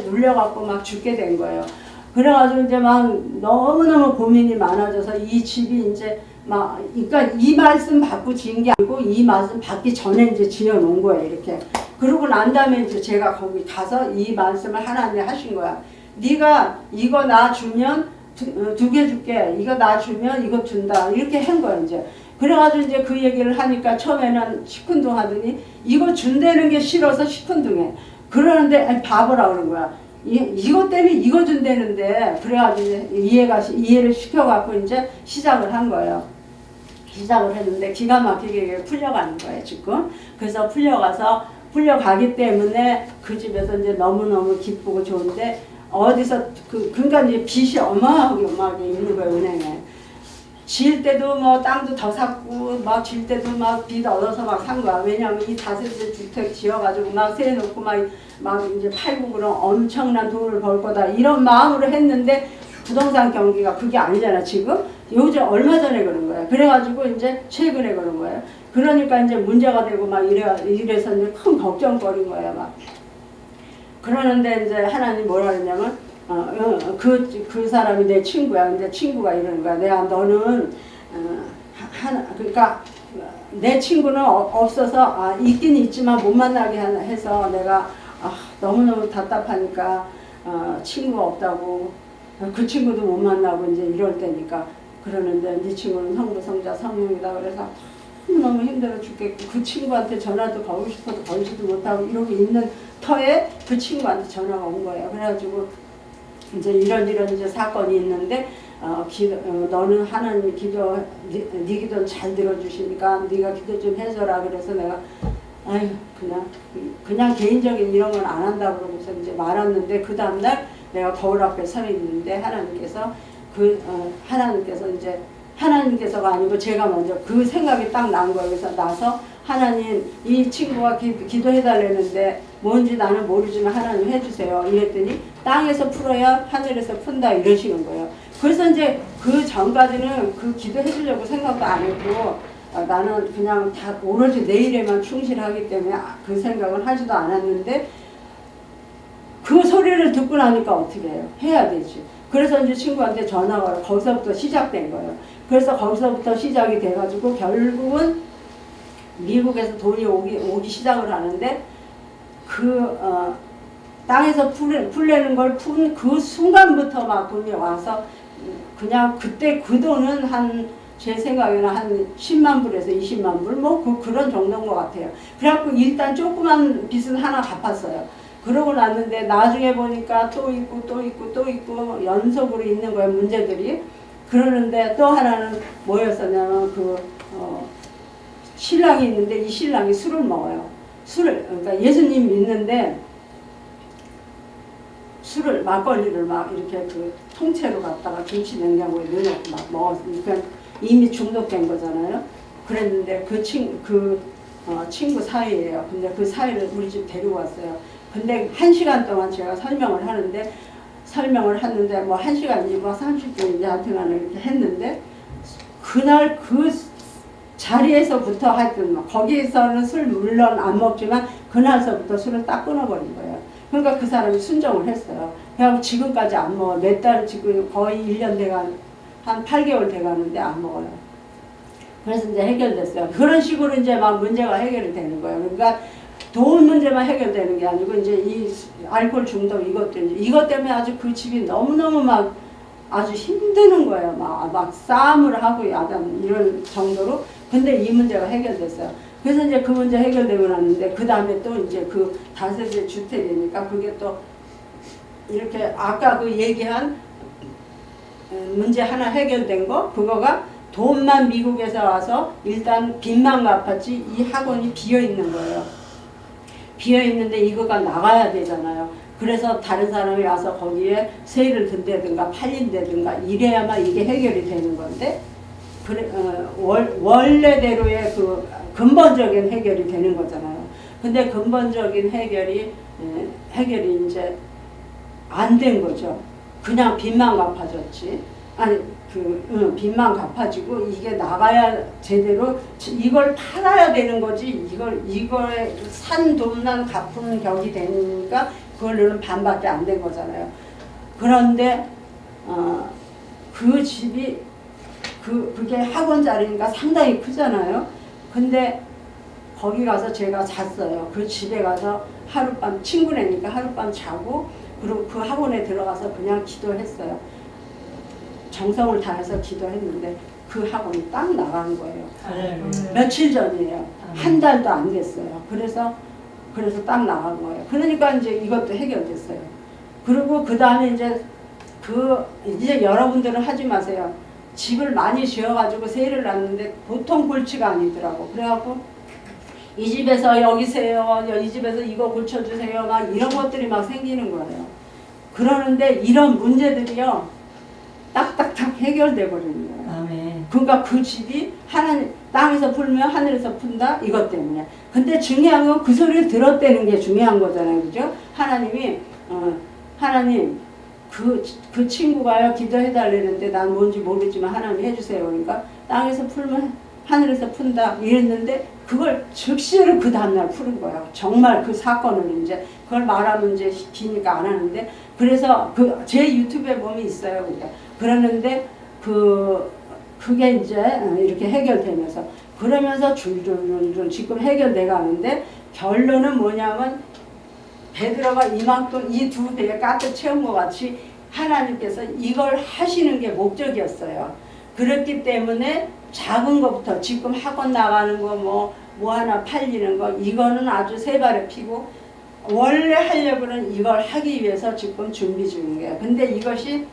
눌려갖고 막 죽게 된 거예요. 그래가지고 이제 막 너무너무 고민이 많아져서 이 집이 이제 막 그러니까 이 말씀 받고 지은 게 아니고 이 말씀 받기 전에 이제 지어놓은 거예요. 이렇게. 그러고 난 다음에 이제 제가 거기 가서 이 말씀을 하나님이 하신 거야. 네가 이거 나 주면 2개 줄게. 이거 나 주면 이거 준다. 이렇게 한 거야 이제. 그래가지고 이제 그 얘기를 하니까 처음에는 시큰둥하더니 이거 준다는 게 싫어서 시큰둥해. 그러는데 아니, 바보라 그런 거야. 이것 때문에 이거 준다는데 그래가지고 이해를 시켜갖고 이제 시작을 한 거예요. 시작을 했는데 기가 막히게 풀려가는 거예요 지금. 그래서 풀려가기 때문에 그 집에서 이제 너무너무 기쁘고 좋은데 어디서 그러니까 이제 빚이 어마어마하게 있는 거예요 은행에. 지을 때도 뭐 땅도 더 샀고 막 질 때도 막 빚 얻어서 막 산 거야. 왜냐하면 이 다세대 주택 지어가지고 막 세놓고 막 이제 팔고 그럼 엄청난 돈을 벌 거다 이런 마음으로 했는데 부동산 경기가 그게 아니잖아 지금. 요즘 얼마 전에 그런 거야. 그래가지고 이제 최근에 그런 거예요. 그러니까 이제 문제가 되고 막 이래서 이제 큰 걱정거리인 거야 막. 그러는데 이제 하나님 뭐라 그러냐면 그 사람이 내 친구야. 근데 친구가 이러는 거야. 내가 너는 그러니까 내 친구는 없어서 있긴 있지만 못 만나게 해서 내가 너무너무 답답하니까 친구가 없다고 그 친구도 못 만나고 이제 이럴 때니까 그러는데 네 친구는 성부 성자 성령이다 그래서 너무 힘들어 죽겠고 그 친구한테 전화도 걸고 싶어도 걸지도 못하고 이러고 있는 터에 그 친구한테 전화가 온 거예요. 그래가지고 이제 이런 이제 사건이 있는데 너는 하나님 기도 네 기도 잘 들어주시니까 네가 기도 좀 해줘라. 그래서 내가 아유 그냥 개인적인 이런 건 안 한다 그러고서 이제 말았는데 그 다음날 내가 거울 앞에 서 있는데 하나님께서 하나님께서가 아니고 제가 먼저 그 생각이 딱 난 거예요. 그래서 나서 하나님 이 친구가 기도해달라는데 뭔지 나는 모르지만 하나님 해주세요. 이랬더니 땅에서 풀어야 하늘에서 푼다 이러시는 거예요. 그래서 이제 그 전까지는 그 기도해주려고 생각도 안 했고 나는 그냥 다 오로지 내 일에만 충실하기 때문에 그 생각은 하지도 않았는데 그 소리를 듣고 나니까 어떻게 해요? 해야 되지. 그래서 이제 친구한테 전화가 거기서부터 시작된 거예요. 그래서 거기서부터 시작이 돼가지고 결국은 미국에서 돈이 오기 시작을 하는데 땅에서 풀려는 걸 푼 그 순간부터 막 돈이 와서 그냥 그때 그 돈은 제 생각에는 한 10만 불에서 20만 불 그런 정도인 것 같아요. 그래갖고 일단 조그만 빚은 하나 갚았어요. 그러고 났는데 나중에 보니까 또 있고 연속으로 있는 거예요, 문제들이. 그러는데 또 하나는 뭐였었냐면 신랑이 있는데 이 신랑이 술을 먹어요. 그러니까 예수님 믿는데 막걸리를 막 이렇게 그 통째로 갖다가 김치 냉장고에 넣어놓고 막 먹었으니까 이미 중독된 거잖아요. 그랬는데 그 친구 사이예요. 근데 그 사이를 우리 집 데리고 왔어요. 근데 1시간 동안 제가 설명을 하는데 뭐 1시간인지 뭐 30분인지 하여튼간 이렇게 했는데 그날 그 자리에서부터 하여튼 거기서는 술 물론 안 먹지만 그날서부터 술을 딱 끊어버린 거예요. 그러니까 그 사람이 순종을 했어요. 그래서 지금까지 안 먹어요. 몇 달 지금 거의 1년 한 8개월 돼가는데 안 먹어요. 그래서 이제 해결됐어요. 그런 식으로 이제 막 문제가 해결이 되는 거예요. 그러니까 돈 문제만 해결되는 게 아니고 이제 이 알코올 중독 이것 때문에 아주 그 집이 너무너무 막 아주 힘드는 거예요. 막 싸움을 하고 야단 이런 정도로. 근데 이 문제가 해결됐어요. 그래서 이제 그 문제 해결되고 났는데 그 다음에 또 이제 그 다세대 주택이니까 그게 또 이렇게 아까 그 얘기한 문제 하나 해결된 거 그거가 돈만 미국에서 와서 일단 빚만 갚았지 이 학원이 비어 있는 거예요. 비어 있는데 이거가 나가야 되잖아요. 그래서 다른 사람이 와서 거기에 세일을 든다든가 팔린다든가 이래야만 이게 해결이 되는 건데 원래대로의 그 근본적인 해결이 되는 거잖아요. 근데 근본적인 해결이 이제 안 된 거죠. 그냥 빚만 갚아줬지. 아니 빚만 갚아지고 이게 나가야 제대로 이걸 팔아야 되는 거지. 이걸 산 돈만 갚은 격이 되니까 그걸로는 반밖에 안 된 거잖아요. 그런데 그 집이 그게 학원 자리니까 상당히 크잖아요. 근데 거기 가서 제가 잤어요. 그 집에 가서 하룻밤 친구네니까 하룻밤 자고 그리고 그 학원에 들어가서 그냥 기도했어요. 정성을 다해서 기도했는데 그 학원이 딱 나간 거예요. 며칠 전이에요. 한 달도 안 됐어요. 그래서 딱 나간 거예요. 그러니까 이제 이것도 해결됐어요. 그리고 그 다음에 이제 여러분들은 하지 마세요. 집을 많이 지어가지고 세일을 놨는데 보통 골치가 아니더라고. 그래갖고 이 집에서 여기세요. 이 집에서 이거 고쳐주세요. 막 이런 것들이 막 생기는 거예요. 그러는데 이런 문제들이요. 딱딱딱 해결돼 버리는 거예요. 아멘. 그러니까 그 집이 땅에서 풀면 하늘에서 푼다 이것 때문에. 근데 중요한 건 그 소리를 들었다는 게 중요한 거잖아요, 그죠? 하나님 그 친구가요 기도해달라는데 난 뭔지 모르지만 하나님 해주세요. 그러니까 땅에서 풀면 하늘에서 푼다 이랬는데 그걸 즉시로 그 다음날 푸는 거예요. 정말 그 사건을 이제 그걸 말하면 이제 기니까 안 하는데 그래서 그 제 유튜브에 보면 있어요. 그러는데 그게 이제 이렇게 해결되면서 그러면서 줄줄줄줄 지금 해결돼 가는데 결론은 뭐냐면 베드로가 이만큼 이 두 배에 가득 채운 것 같이 하나님께서 이걸 하시는 게 목적이었어요. 그렇기 때문에 작은 것부터 지금 학원 나가는 거 뭐 하나 팔리는 거 이거는 아주 세 발에 피고 원래 하려고는 이걸 하기 위해서 지금 준비 중인 거예요. 근데 이것이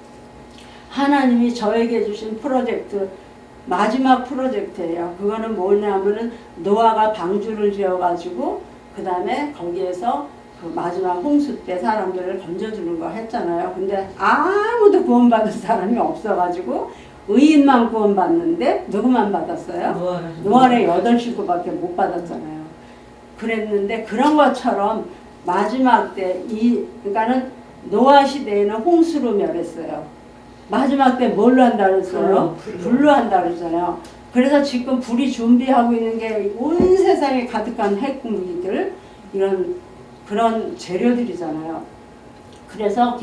하나님이 저에게 주신 프로젝트 마지막 프로젝트예요. 그거는 뭐냐면은 노아가 방주를 지어가지고 그 다음에 거기에서 그 마지막 홍수 때 사람들을 건져주는 거 했잖아요. 근데 아무도 구원받은 사람이 없어가지고 의인만 구원받는데 누구만 받았어요? 노아의 8식구밖에 못 받았잖아요. 그랬는데 그런 것처럼 마지막 때 그러니까는 노아 시대에는 홍수로 멸했어요. 마지막 때 뭘로 한다 그랬어요? 불로 한다 그랬잖아요. 그래서 지금 불이 준비하고 있는 게 온 세상에 가득한 핵무기들 이런 그런 재료들이잖아요. 그래서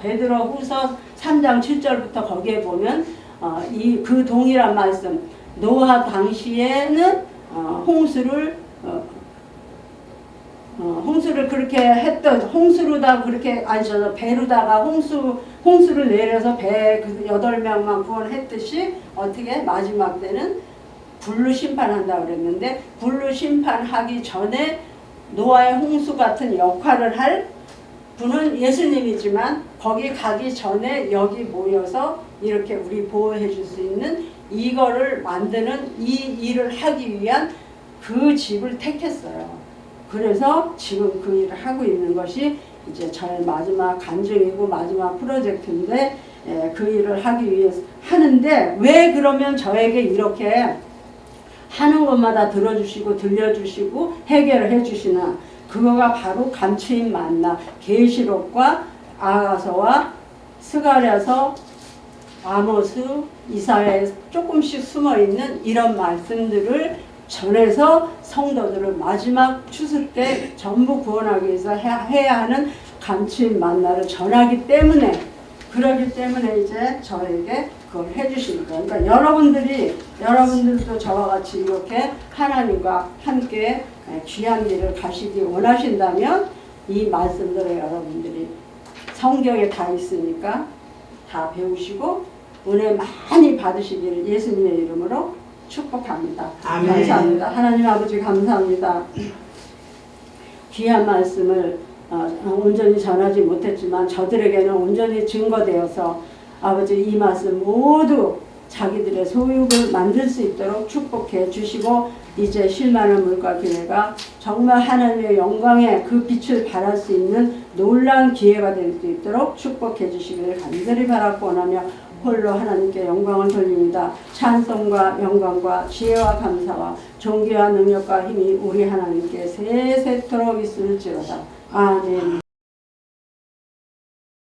베드로후서 3장 7절부터 거기에 보면 그 동일한 말씀 노아 당시에는 홍수를 그렇게 했던 홍수로다 그렇게 아니죠 배로다가 홍수를 내려서 배 8명만 구원했듯이 어떻게 마지막 때는 불로 심판한다 그랬는데 불로 심판하기 전에 노아의 홍수 같은 역할을 할 분은 예수님이지만 거기 가기 전에 여기 모여서 이렇게 우리 보호해 줄 수 있는 이거를 만드는 이 일을 하기 위한 그 집을 택했어요. 그래서 지금 그 일을 하고 있는 것이 이제 저의 마지막 간증이고 마지막 프로젝트인데 그 일을 하기 위해서 하는데 왜 그러면 저에게 이렇게 하는 것마다 들어주시고 들려주시고 해결을 해주시나 그거가 바로 감추인 만나 계시록과 아가서와 스가랴서 아모스 이사야에 조금씩 숨어있는 이런 말씀들을 전해서 성도들을 마지막 추수 때 전부 구원하기 위해서 해야 하는 감추인 만나를 전하기 때문에 그러기 때문에 이제 저에게 그걸 해주시는 거예요. 그러니까 여러분들도 저와 같이 이렇게 하나님과 함께 귀한 길을 가시기 원하신다면 이 말씀들을 여러분들이 성경에 다 있으니까 다 배우시고 은혜 많이 받으시기를 예수님의 이름으로 축복합니다. 아멘. 감사합니다. 하나님 아버지 감사합니다. 귀한 말씀을 온전히 전하지 못했지만 저들에게는 온전히 증거되어서 아버지 이 말씀 모두 자기들의 소유를 만들 수 있도록 축복해 주시고 이제 쉴만한 물과 기회가 정말 하나님의 영광의 그 빛을 발할 수 있는 놀라운 기회가 될 수 있도록 축복해 주시기를 간절히 바라고 원하며 홀로 하나님께 영광을 돌립니다. 찬송과 영광과 지혜와 감사와 존귀와 능력과 힘이 우리 하나님께 세세토록 있을지어다. 아멘.